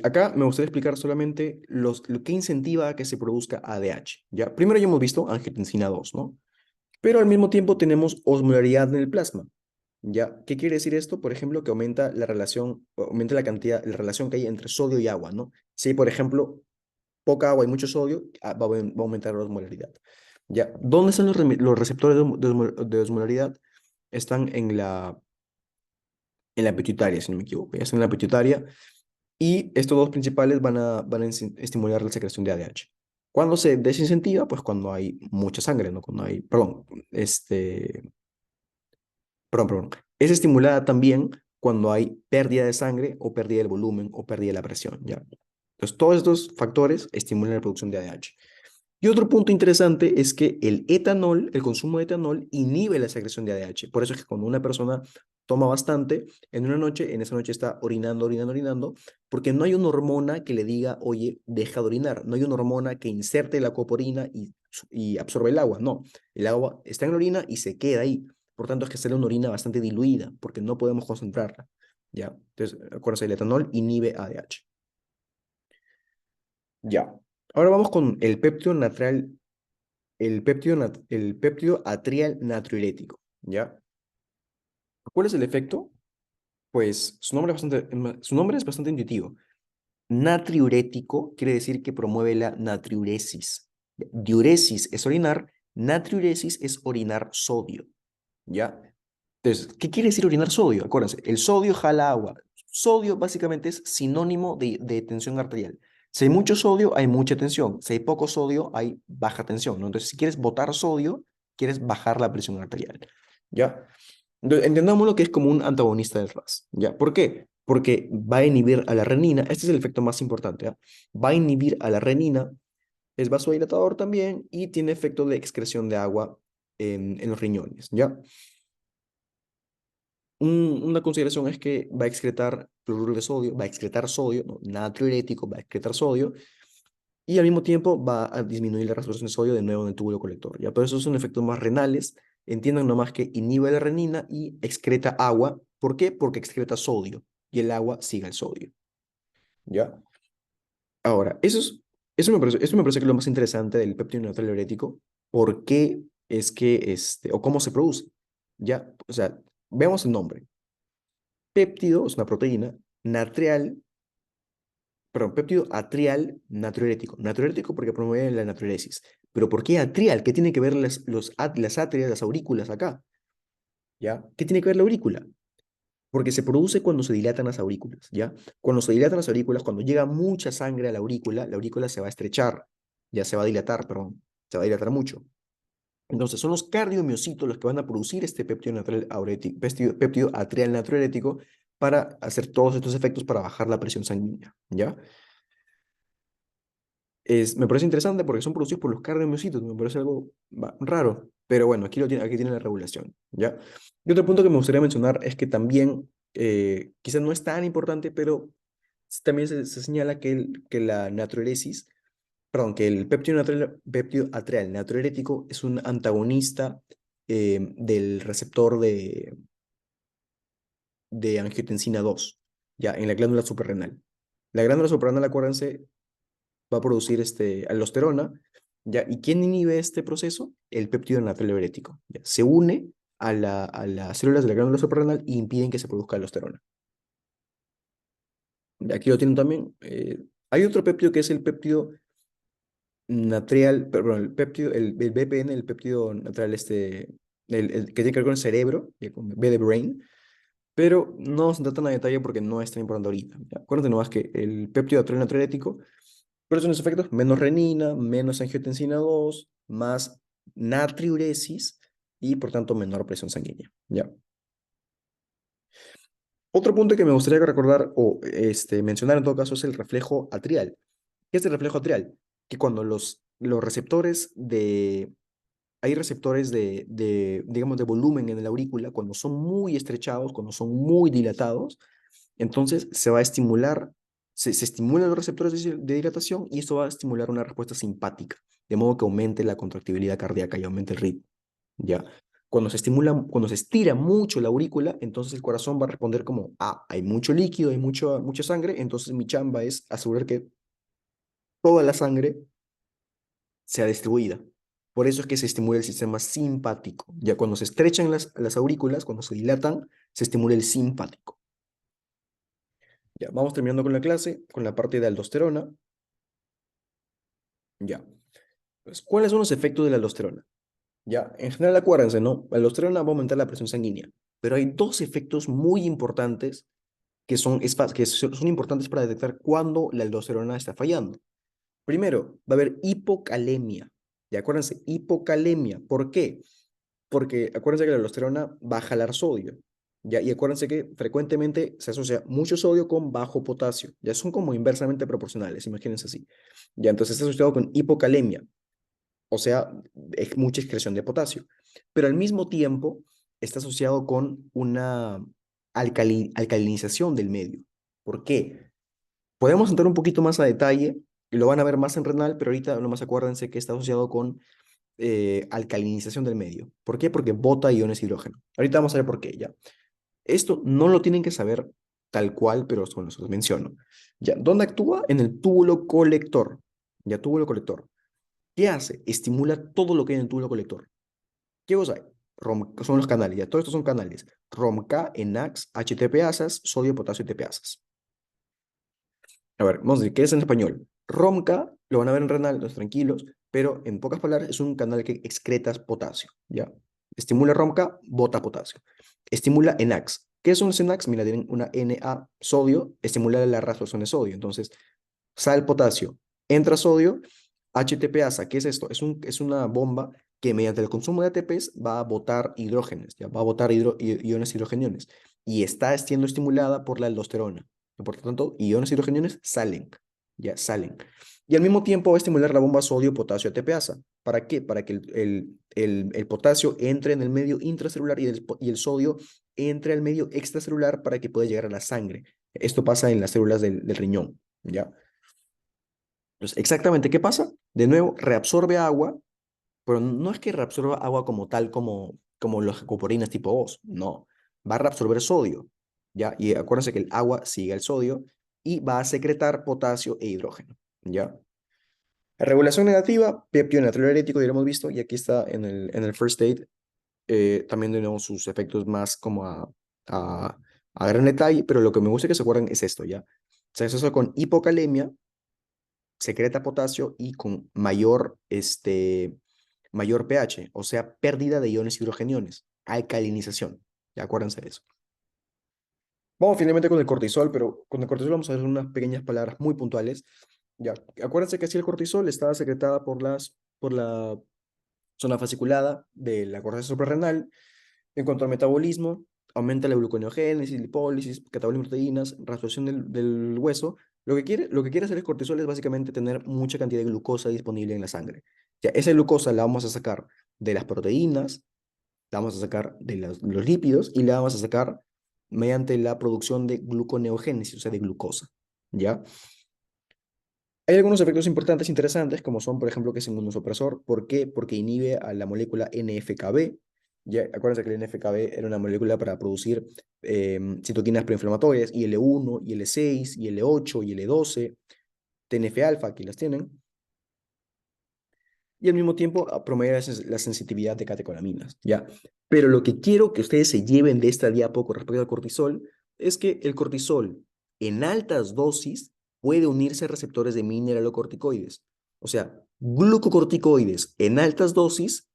Acá me gustaría explicar solamente lo que incentiva a que se produzca ADH, ¿ya? Primero ya hemos visto angiotensina 2, ¿no? Pero al mismo tiempo tenemos osmolaridad en el plasma, ¿ya? ¿Qué quiere decir esto? Por ejemplo, que aumenta la cantidad, la relación que hay entre sodio y agua, ¿no? Si hay, por ejemplo, poca agua y mucho sodio, va a aumentar la osmolaridad, ¿ya? ¿Dónde están los receptores de osmolaridad? Están en la pituitaria, si no me equivoco, ya están en la pituitaria. Y estos dos principales van a estimular la secreción de ADH. ¿Cuándo se desincentiva? Pues cuando hay mucha sangre, ¿no? Cuando hay, perdón, perdón. Es estimulada también cuando hay pérdida de sangre o pérdida del volumen o pérdida de la presión, ¿ya? Entonces, todos estos factores estimulan la producción de ADH. Y otro punto interesante es que el etanol, el consumo de etanol, inhibe la secreción de ADH. Por eso es que cuando una persona toma bastante, en una noche, en esa noche está orinando, orinando, orinando, porque no hay una hormona que le diga, oye, deja de orinar. No hay una hormona que inserte la coporina y absorbe el agua. No, el agua está en la orina y se queda ahí. Por tanto, es que sale una orina bastante diluida, porque no podemos concentrarla. ¿Ya? Entonces, acuérdense, el etanol inhibe ADH. Ya. Ahora vamos con el péptido natural, el péptido atrial natriurético, ¿ya? ¿Cuál es el efecto? Pues su nombre es bastante intuitivo. Natriurético quiere decir que promueve la natriuresis. Diuresis es orinar, natriuresis es orinar sodio, ¿ya? Entonces, ¿qué quiere decir orinar sodio? Acuérdense, el sodio jala agua. Sodio básicamente es sinónimo de tensión arterial. Si hay mucho sodio, hay mucha tensión. Si hay poco sodio, hay baja tensión, ¿no? Entonces, si quieres botar sodio, quieres bajar la presión arterial, ¿ya? Entonces, entendamos lo que es como un antagonista del RAS, ¿ya? ¿Por qué? Porque va a inhibir a la renina, este es el efecto más importante, ¿ya? Va a inhibir a la renina, es vasodilatador también y tiene efecto de excreción de agua en los riñones, ¿ya? Una consideración es que va a excretar cloruro de sodio, va a excretar sodio, ¿no? Natriurético, va a excretar sodio, y al mismo tiempo va a disminuir la resolución de sodio de nuevo en el túbulo colector, ¿ya? Pero esos son efectos más renales. Entiendan nomás que inhibe la renina y excreta agua. ¿Por qué? Porque excreta sodio y el agua sigue el sodio, ¿ya? Ahora, eso me parece que es lo más interesante del péptido natriurético. ¿Por qué es que, o cómo se produce? ¿Ya? O sea, veamos el nombre. Péptido es una proteína, natrial, perdón, péptido atrial natriurético. Natriurético porque promueve la natriuresis. Pero ¿por qué atrial? ¿Qué tiene que ver las atrias, las aurículas acá? ¿Ya? ¿Qué tiene que ver la aurícula? Porque se produce cuando se dilatan las aurículas, ¿ya? Cuando se dilatan las aurículas, cuando llega mucha sangre a la aurícula se va a estrechar, ya se va a dilatar, perdón, se va a dilatar mucho. Entonces, son los cardiomiocitos los que van a producir este péptido atrial natriurético para hacer todos estos efectos para bajar la presión sanguínea, ¿ya? Me parece interesante porque son producidos por los cardiomiocitos, me parece algo raro, pero bueno, aquí tiene la regulación, ¿ya? Y otro punto que me gustaría mencionar es que también, quizás no es tan importante, pero también se señala que la natriuresis, perdón, que el péptido atrial natriurético es un antagonista del receptor de angiotensina 2, ya, en la glándula suprarrenal. La glándula suprarrenal, acuérdense, va a producir aldosterona, ¿ya? ¿Y quién inhibe este proceso? El péptido natriurético, ¿ya? Se une a las células de la glándula suprarrenal y impiden que se produzca aldosterona. Y aquí lo tienen también. Hay otro péptido que es el péptido natrial, perdón, el BPN, el péptido natrial, que tiene que ver con el cerebro, con B de brain, pero no se trata en detalle porque no es tan importante ahorita, ¿ya? Acuérdense nomás que el péptido atrial natriurético, ¿cuáles son los efectos? Menos renina, menos angiotensina 2, más natriuresis y por tanto menor presión sanguínea, ¿ya? Otro punto que me gustaría recordar o mencionar en todo caso es el reflejo atrial. ¿Qué es el reflejo atrial? Que cuando los receptores hay receptores digamos, de volumen en la aurícula, cuando son muy estrechados, cuando son muy dilatados, entonces se va a estimular, se estimulan los receptores de dilatación y esto va a estimular una respuesta simpática, de modo que aumente la contractibilidad cardíaca y aumente el ritmo, ¿ya? Cuando se estira mucho la aurícula, entonces el corazón va a responder como, ah, hay mucho líquido, hay mucha sangre, entonces mi chamba es asegurar que toda la sangre sea distribuida. Por eso es que se estimula el sistema simpático. Ya cuando se estrechan las aurículas, cuando se dilatan, se estimula el simpático. Ya, vamos terminando con la clase, con la parte de aldosterona. Ya. Pues, ¿cuáles son los efectos de la aldosterona? Ya, en general acuérdense, ¿no? La aldosterona va a aumentar la presión sanguínea, pero hay dos efectos muy importantes que son importantes para detectar cuándo la aldosterona está fallando. Primero, va a haber hipocalemia. Y acuérdense, hipocalemia. ¿Por qué? Porque acuérdense que la aldosterona va a jalar sodio. ¿Ya? Y acuérdense que frecuentemente se asocia mucho sodio con bajo potasio. Ya son como inversamente proporcionales, imagínense así. Ya, entonces está asociado con hipocalemia, o sea, es mucha excreción de potasio. Pero al mismo tiempo está asociado con una alcalinización del medio. ¿Por qué? Podemos entrar un poquito más a detalle y lo van a ver más en renal, pero ahorita nomás acuérdense que está asociado con alcalinización del medio. ¿Por qué? Porque bota iones hidrógeno. Ahorita vamos a ver por qué, ¿ya? Esto no lo tienen que saber tal cual, pero bueno, se los menciono. ¿Ya? ¿Dónde actúa? En el túbulo colector. ¿Ya? Túbulo colector. ¿Qué hace? Estimula todo lo que hay en el túbulo colector. ¿Qué cosa hay? Son los canales, ya. Todos estos son canales. ROMK, ENAX, HTPasas, sodio, potasio y TPasas. A ver, vamos a decir, ¿qué es en español? ROMK, lo van a ver en renal, los tranquilos, pero en pocas palabras es un canal que excreta potasio, ¿ya? Estimula ROMK, bota potasio. Estimula ENAX. ¿Qué son los ENAX? Mira, tienen una Na, sodio, estimula la reabsorción de sodio. Entonces, sal, potasio, entra sodio, HTPasa. ¿Qué es esto? Es una bomba que mediante el consumo de ATPs va a botar hidrógenos, ¿ya? Va a botar iones hidrogeniones y está siendo estimulada por la aldosterona. Por lo tanto, iones hidrogeniones salen, ya salen. Y al mismo tiempo va a estimular la bomba sodio-potasio ATPasa. ¿Para qué? Para que el potasio entre en el medio intracelular y el sodio entre al medio extracelular para que pueda llegar a la sangre. Esto pasa en las células del riñón, ¿ya? Entonces, exactamente, ¿qué pasa? De nuevo, reabsorbe agua, pero no es que reabsorba agua como tal, como los coporinas tipo voz, no. Va a reabsorber sodio, ¿ya? Y acuérdense que el agua sigue al sodio y va a secretar potasio e hidrógeno, ¿ya? La regulación negativa, péptido natriurético, ya lo hemos visto, y aquí está en el first aid, también tenemos sus efectos más como a gran detalle, pero lo que me gusta que se acuerden es esto, ¿ya? Se asocia con hipocalemia, secreta potasio y con mayor pH, o sea, pérdida de iones hidrogeniones, alcalinización. Ya acuérdense de eso. Vamos finalmente con el cortisol, pero con el cortisol vamos a ver unas pequeñas palabras muy puntuales. Ya, acuérdense que si el cortisol está secretada por la zona fasciculada de la corteza suprarrenal. En cuanto al metabolismo, aumenta la gluconeogénesis, lipólisis, catabolismo de proteínas, reabsorción del hueso. Lo que quiere hacer el cortisol es básicamente tener mucha cantidad de glucosa disponible en la sangre. Ya, esa glucosa la vamos a sacar de las proteínas, la vamos a sacar de los lípidos y la vamos a sacar mediante la producción de gluconeogénesis, o sea, de glucosa. ¿Ya? Hay algunos efectos importantes, interesantes, como son, por ejemplo, que es inmunosupresor. ¿Por qué? Porque inhibe a la molécula NF-κB. Ya, acuérdense que el NF-κB era una molécula para producir citoquinas proinflamatorias, IL-1, IL-6, IL-8, IL-12, TNF-alfa, aquí las tienen. Y al mismo tiempo promueve la sensitividad de catecolaminas, ¿ya? Pero lo que quiero que ustedes se lleven de esta diapo con respecto al cortisol es que el cortisol en altas dosis puede unirse a receptores de mineralocorticoides. O sea, glucocorticoides en altas dosis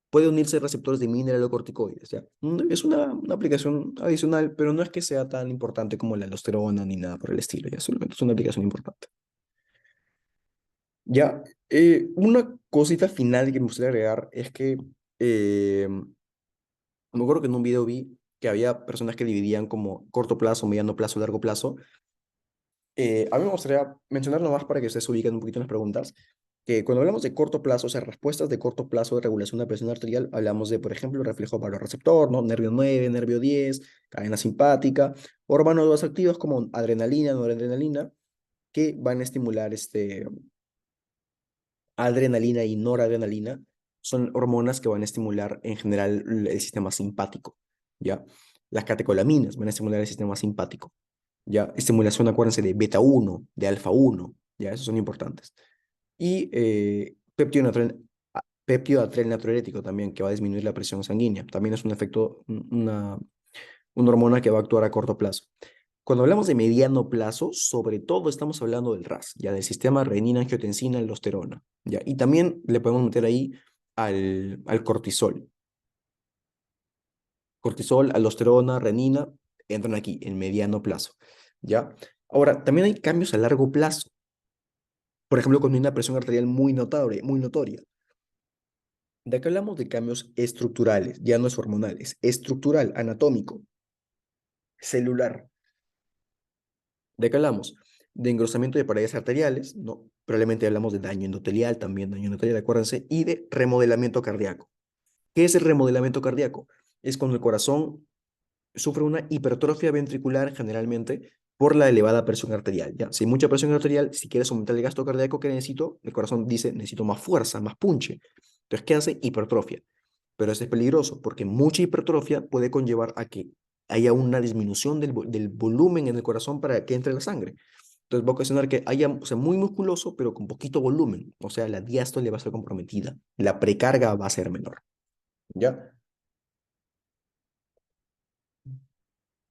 puede unirse a receptores de mineralocorticoides, ¿ya? Es una aplicación adicional, pero no es que sea tan importante como la aldosterona ni nada por el estilo, ¿ya? Solamente es una aplicación importante. Ya, una cosita final que me gustaría agregar es que me acuerdo que en un video vi que había personas que dividían como corto plazo, mediano plazo, largo plazo. A mí me gustaría mencionar nomás para que ustedes se ubiquen un poquito en las preguntas, que cuando hablamos de corto plazo, o sea, respuestas de corto plazo de regulación de presión arterial, hablamos de, por ejemplo, reflejo receptor, ¿no? Nervio 9, nervio 10, cadena simpática, órganos activos como adrenalina, noradrenalina, que van a estimular adrenalina y noradrenalina son hormonas que van a estimular en general el sistema simpático, ¿ya? Las catecolaminas van a estimular el sistema simpático, ¿ya? Estimulación, acuérdense, de beta uno de alfa uno, ¿ya? Esos son importantes. Y péptido natriurético también, que va a disminuir la presión sanguínea. También es un efecto, una hormona que va a actuar a corto plazo. Cuando hablamos de mediano plazo, sobre todo estamos hablando del RAS, ya del sistema renina-angiotensina-aldosterona, ya, y también le podemos meter ahí al cortisol. Cortisol, aldosterona, renina, entran aquí en mediano plazo, ya. Ahora, también hay cambios a largo plazo. Por ejemplo, con una presión arterial muy notable, muy notoria. De acá hablamos de cambios estructurales, ya no es hormonales, estructural, anatómico, celular. ¿De qué hablamos? De engrosamiento de paredes arteriales, ¿no? Probablemente hablamos de daño endotelial, también daño endotelial, acuérdense, y de remodelamiento cardíaco. ¿Qué es el remodelamiento cardíaco? Es cuando el corazón sufre una hipertrofia ventricular generalmente por la elevada presión arterial, ¿ya? Si hay mucha presión arterial, si quieres aumentar el gasto cardíaco que necesito, el corazón dice, necesito más fuerza, más punche. Entonces, ¿qué hace? Hipertrofia. Pero eso es peligroso porque mucha hipertrofia puede conllevar a que haya una disminución del volumen en el corazón para que entre la sangre. Entonces va a ocasionar que haya, o sea, muy musculoso, pero con poquito volumen. O sea, la diástole va a ser comprometida. La precarga va a ser menor. ¿Ya?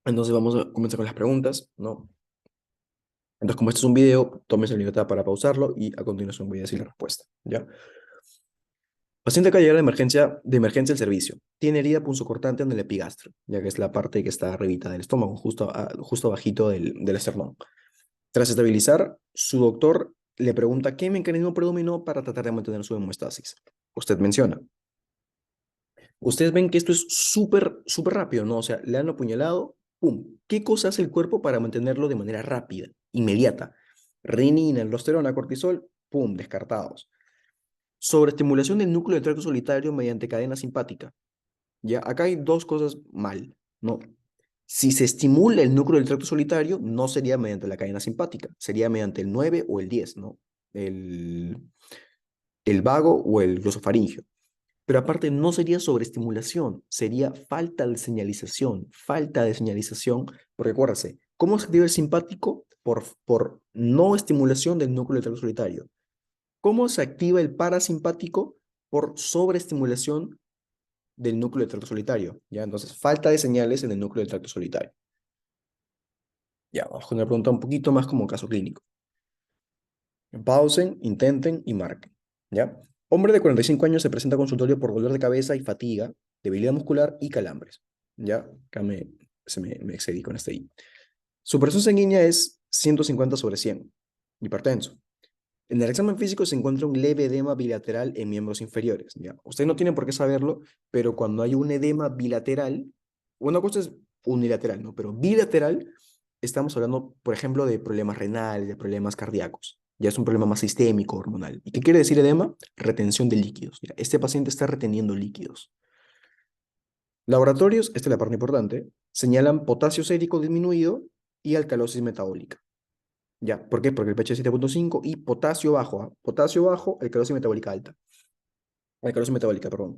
Entonces vamos a comenzar con las preguntas, ¿no? Entonces, como este es un video, tómese la libertad para pausarlo y a continuación voy a decir la respuesta. ¿Ya? Paciente que llega de emergencia al servicio. Tiene herida punzocortante en el epigastrio, ya que es la parte que está arribita del estómago, justo abajito del esternón. Tras estabilizar, su doctor le pregunta qué mecanismo predominó para tratar de mantener su hemostasis. Usted menciona. Ustedes ven que esto es súper rápido, ¿no? O sea, le han apuñalado, ¡pum! ¿Qué cosa hace el cuerpo para mantenerlo de manera rápida, inmediata? Renina, aldosterona, cortisol, ¡pum! Descartados. Sobreestimulación del núcleo del tracto solitario mediante cadena simpática. Ya, acá hay dos cosas mal, ¿no? Si se estimula el núcleo del tracto solitario, no sería mediante la cadena simpática, sería mediante el 9 o el 10, ¿no? El, el vago o el glosofaringio. Pero aparte no sería sobreestimulación, sería falta de señalización, porque acuérdense, ¿cómo se activa el simpático? Por no estimulación del núcleo del tracto solitario. ¿Cómo se activa el parasimpático? Por sobreestimulación del núcleo del tracto solitario, ¿ya? Entonces, falta de señales en el núcleo del tracto solitario. Ya, vamos con una pregunta un poquito más como caso clínico. Pausen, intenten y marquen, ¿ya? Hombre de 45 años se presenta a consultorio por dolor de cabeza y fatiga, debilidad muscular y calambres, ¿ya? Acá me excedí con este I. Su presión sanguínea es 150/100, hipertenso. En el examen físico se encuentra un leve edema bilateral en miembros inferiores, ¿ya? Usted no tiene por qué saberlo, pero cuando hay un edema bilateral, una cosa es unilateral, ¿no? Pero bilateral, estamos hablando, por ejemplo, de problemas renales, de problemas cardíacos. Ya es un problema más sistémico, hormonal. ¿Y qué quiere decir edema? Retención de líquidos. ¿Ya? Este paciente está reteniendo líquidos. Laboratorios, esta es la parte importante, señalan potasio sérico disminuido y alcalosis metabólica. ¿Ya? ¿Por qué? Porque el pH es 7.5 y potasio bajo, ¿ah? Potasio bajo, alcalosis metabólica alta. Alcalosis metabólica, perdón.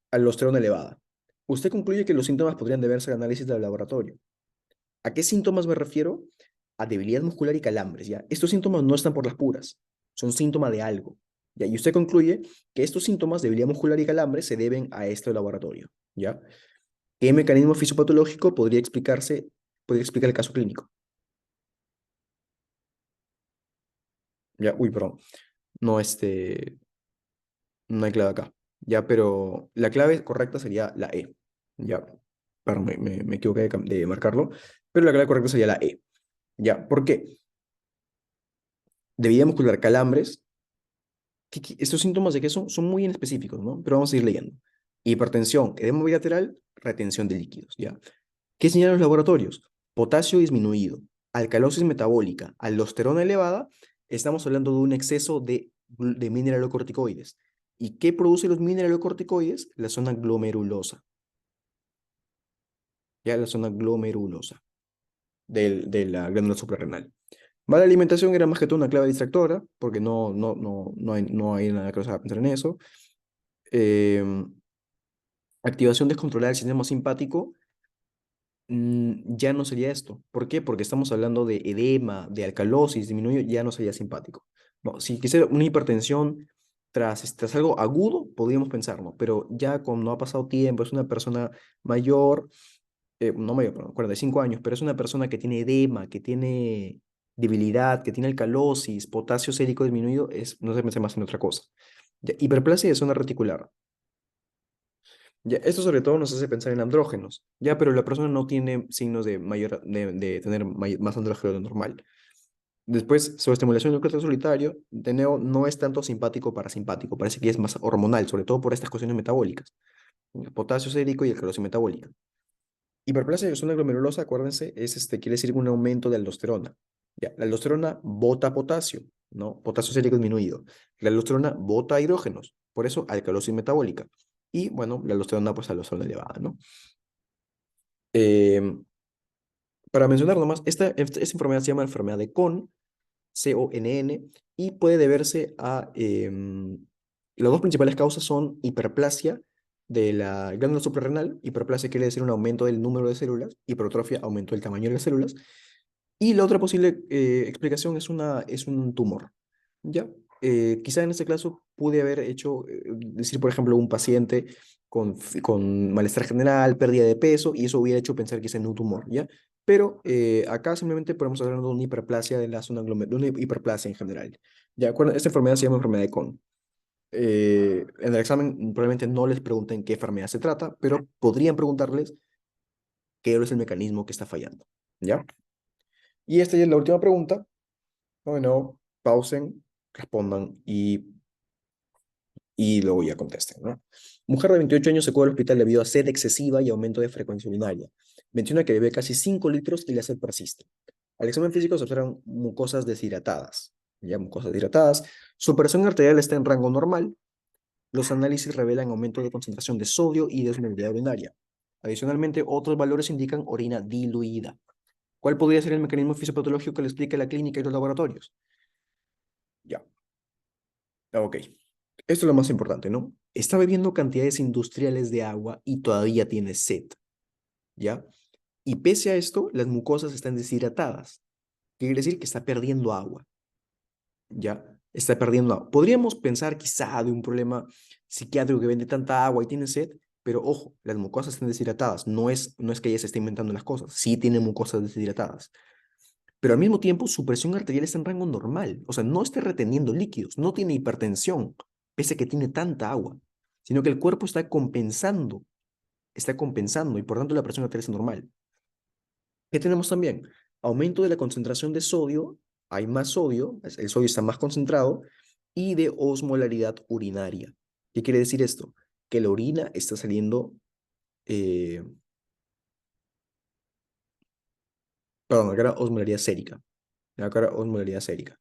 Aldosterona elevada. Usted concluye que los síntomas podrían deberse al análisis del laboratorio. ¿A qué síntomas me refiero? A debilidad muscular y calambres, ¿ya? Estos síntomas no están por las puras, son síntomas de algo, ¿ya? Y usted concluye que estos síntomas de debilidad muscular y calambres se deben a este laboratorio, ¿ya? ¿Qué mecanismo fisiopatológico podría explicar el caso clínico? Ya, uy, perdón, no, no hay clave acá, ya, pero la clave correcta sería la E, ya, perdón, me equivoqué de marcarlo, pero la clave correcta sería la E, ya, ¿por qué? Debilidad muscular, calambres. Estos síntomas de qué son? Son muy específicos, ¿no? Pero vamos a ir leyendo. Hipertensión, edema bilateral, retención de líquidos, ¿ya? ¿Qué señalan los laboratorios? Potasio disminuido, alcalosis metabólica, aldosterona elevada, estamos hablando de un exceso de mineralocorticoides. ¿Y qué produce los mineralocorticoides? La zona glomerulosa, ya la zona glomerulosa de la glándula suprarrenal. Mala alimentación era más que todo una clave distractora, porque no hay nada que os haga pensar en eso. Eh, Activación descontrolada del sistema simpático, ya no sería esto. ¿Por qué? Porque estamos hablando de edema, de alcalosis, disminuyo, ya no sería simpático. No, si quisiera una hipertensión tras algo agudo, podríamos pensarlo, pero ya cuando ha pasado tiempo, es una persona mayor, no mayor, perdón, 45 años, pero es una persona que tiene edema, que tiene debilidad, que tiene alcalosis, potasio sérico disminuido, no se piensa más en otra cosa. Ya, hiperplasia de zona reticular. Ya, esto sobre todo nos hace pensar en andrógenos, ya, pero la persona no tiene signos de tener más andrógeno de lo normal. Después, sobreestimulación nuclear solitario, de nuevo, no es tanto simpático parasimpático, parece que es más hormonal, sobre todo por estas cuestiones metabólicas, el potasio sérico y el calosio metabólica. Hiperplasia de zona glomerulosa, acuérdense, quiere decir un aumento de aldosterona. Ya, la aldosterona bota potasio, ¿no? Potasio sérico disminuido. La aldosterona bota hidrógenos, por eso alcalosis metabólica. Y bueno, la aldosterona, pues aldosterona elevada, ¿no? Eh, para mencionar nomás, esta enfermedad se llama enfermedad de Conn, CONN, y puede deberse a... las dos principales causas son hiperplasia de la glándula suprarrenal. Hiperplasia quiere decir un aumento del número de células, hipertrofia, aumento del tamaño de las células, y la otra posible explicación es un tumor, ¿ya? Quizá en este caso pude haber hecho, decir, por ejemplo, un paciente con malestar general, pérdida de peso, y eso hubiera hecho pensar quizá en un tumor, ¿ya? Pero acá simplemente podemos hablar de una hiperplasia de la zona glomerular, de una hiperplasia en general. ¿Ya? Esta enfermedad se llama enfermedad de Conn. En el examen probablemente no les pregunten qué enfermedad se trata, pero podrían preguntarles qué es el mecanismo que está fallando, ¿ya? Y esta ya es la última pregunta. Bueno, pausen, respondan y luego ya contesten, ¿no? Mujer de 28 años se quedó al hospital debido a sed excesiva y aumento de frecuencia urinaria. Menciona que bebe casi 5 litros y la sed persiste. Al examen físico se observan mucosas deshidratadas. Ya, mucosas deshidratadas. Su presión arterial está en rango normal. Los análisis revelan aumento de concentración de sodio y de osmolaridad urinaria. Adicionalmente, otros valores indican orina diluida. ¿Cuál podría ser el mecanismo fisiopatológico que le explique la clínica y los laboratorios? Ya, ok. Esto es lo más importante, ¿no? Está bebiendo cantidades industriales de agua y todavía tiene sed, ¿ya? Y pese a esto, las mucosas están deshidratadas. ¿Qué quiere decir? Que está perdiendo agua, ¿ya? Está perdiendo agua. Podríamos pensar quizá de un problema psiquiátrico que vende tanta agua y tiene sed, pero ojo, las mucosas están deshidratadas. No es que ella se esté inventando las cosas. Sí tiene mucosas deshidratadas. Pero al mismo tiempo su presión arterial está en rango normal, o sea, no está reteniendo líquidos, no tiene hipertensión, pese a que tiene tanta agua, sino que el cuerpo está compensando y por tanto la presión arterial es normal. ¿Qué tenemos también? Aumento de la concentración de sodio, hay más sodio, el sodio está más concentrado, y de osmolaridad urinaria. ¿Qué quiere decir esto? Que la orina está saliendo, eh, perdón, acá era osmolaridad sérica, acá era osmolaridad sérica.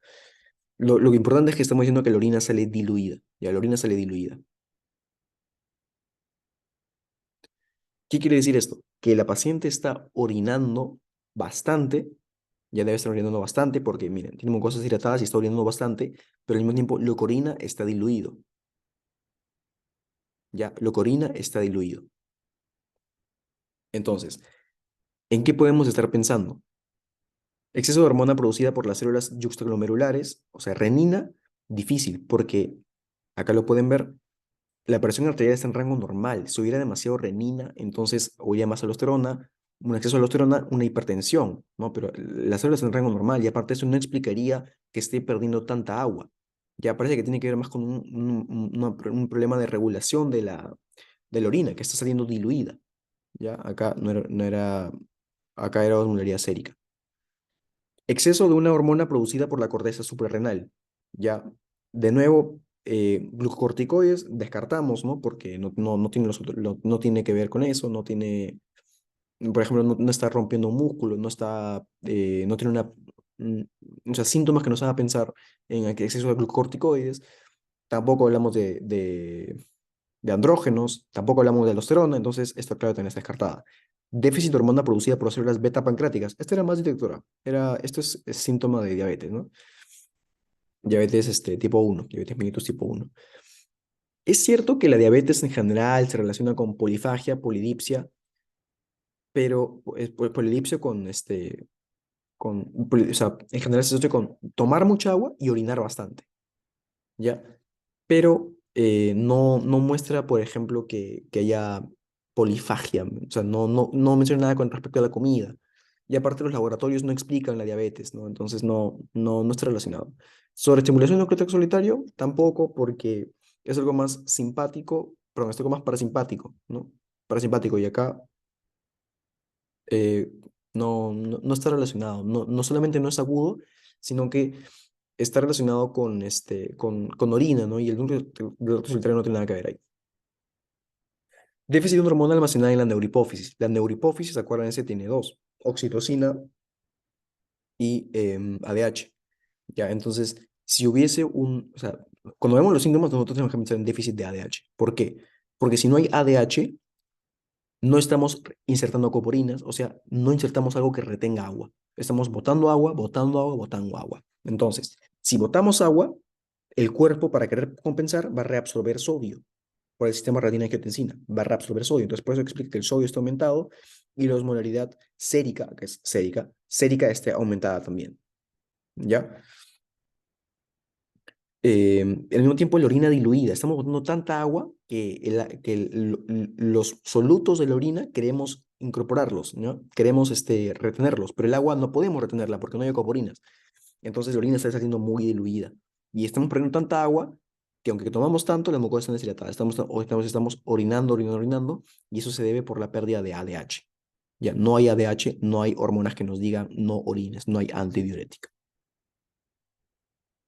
Lo importante es que estamos diciendo que la orina sale diluida. Ya, la orina sale diluida. ¿Qué quiere decir esto? Que la paciente está orinando bastante, ya debe estar orinando bastante porque, miren, tiene mucosas hidratadas y está orinando bastante, pero al mismo tiempo lo que orina está diluido. Ya, lo que orina está diluido. Entonces, ¿en qué podemos estar pensando? Exceso de hormona producida por las células yuxtaglomerulares, o sea, renina, difícil, porque acá lo pueden ver, la presión arterial está en rango normal. Si hubiera demasiado renina, entonces hubiera más aldosterona, un exceso de aldosterona, una hipertensión, ¿no? Pero las células están en rango normal y aparte eso no explicaría que esté perdiendo tanta agua. Ya parece que tiene que ver más con un problema de regulación de la orina, que está saliendo diluida. Ya acá acá era osmolaridad sérica. Exceso de una hormona producida por la corteza suprarrenal. Ya, de nuevo, glucocorticoides descartamos, ¿no? Porque no tiene, no tiene que ver con eso, no tiene, por ejemplo, no está rompiendo un músculo, no tiene o sea, síntomas que nos hagan pensar en exceso de glucocorticoides. Tampoco hablamos de andrógenos, tampoco hablamos de aldosterona, entonces esta clave también está descartada. Déficit de hormona producida por células beta pancreáticas. Esta era más detectora. Esto es síntoma de diabetes, ¿no? Diabetes tipo 1, diabetes mellitus tipo 1. Es cierto que la diabetes en general se relaciona con polifagia, polidipsia, pero polidipsia o sea, en general se asocia con tomar mucha agua y orinar bastante, ¿ya? Pero no muestra, por ejemplo, que haya polifagia, o sea, no menciona nada con respecto a la comida. Y aparte los laboratorios no explican la diabetes, ¿no? Entonces no está relacionado. Sobre estimulación de cortex solitario, tampoco, porque es algo más simpático, perdón, es algo más parasimpático, ¿no? Parasimpático, y acá eh, no está relacionado. No solamente no es agudo, sino que está relacionado con orina, ¿no? Y el ducto solitario no tiene nada que ver ahí. Déficit de una hormona almacenada en la neurohipófisis. La neurohipófisis, acuérdense, tiene dos, oxitocina y ADH. ¿Ya? Entonces, si hubiese o sea, cuando vemos los síntomas, nosotros tenemos que pensar en déficit de ADH. ¿Por qué? Porque si no hay ADH, no estamos insertando coporinas, o sea, no insertamos algo que retenga agua. Estamos botando agua, botando agua, botando agua. Entonces, si botamos agua, el cuerpo, para querer compensar, va a reabsorber sodio por el sistema retina-angiotensina, va a reabsorber sodio. Entonces, por eso explica que el sodio está aumentado y la osmolaridad sérica, que es sérica esté aumentada también. ¿Ya? Al mismo tiempo la orina diluida. Estamos botando tanta agua que, los solutos de la orina queremos incorporarlos, ¿no? Queremos retenerlos, pero el agua no podemos retenerla porque no hay coporinas. Entonces la orina está saliendo muy diluida. Y estamos perdiendo tanta agua que aunque tomamos tanto, la mucosa está deshidratada. Estamos orinando, orinando, orinando, y eso se debe por la pérdida de ADH. Ya no hay ADH, no hay hormonas que nos digan no orines, no hay antidiurética.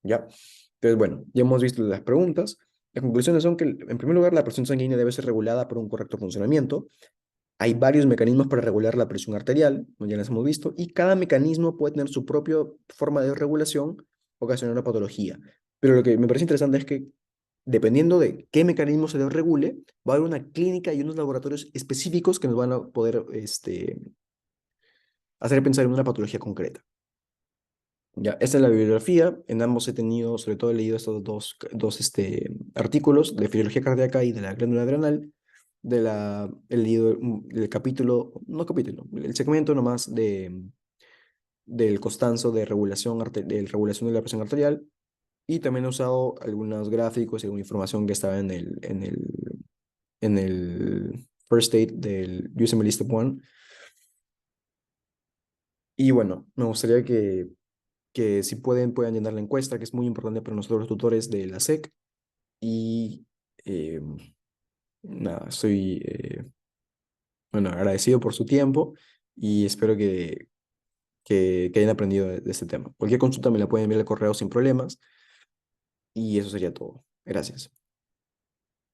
¿Ya? Entonces, bueno, ya hemos visto las preguntas. Las conclusiones son que, en primer lugar, la presión sanguínea debe ser regulada por un correcto funcionamiento. Hay varios mecanismos para regular la presión arterial, como ya les hemos visto, y cada mecanismo puede tener su propia forma de regulación, ocasionando una patología. Pero lo que me parece interesante es que, dependiendo de qué mecanismo se regule, va a haber una clínica y unos laboratorios específicos que nos van a poder hacer pensar en una patología concreta. Ya, esta es la bibliografía. En ambos he tenido, sobre todo he leído estos dos artículos de fisiología cardíaca y de la glándula adrenal. He leído el capítulo, no capítulo, el segmento nomás del Costanzo de regulación de la presión arterial. Y también he usado algunos gráficos y alguna información que estaba en el first aid del USMLE Step 1. Y bueno, me gustaría que si puedan llenar la encuesta, que es muy importante para nosotros los tutores de la SEC. Y eh, nada, estoy bueno, agradecido por su tiempo y espero que hayan aprendido de este tema. Cualquier consulta me la pueden enviar al correo sin problemas y eso sería todo. Gracias.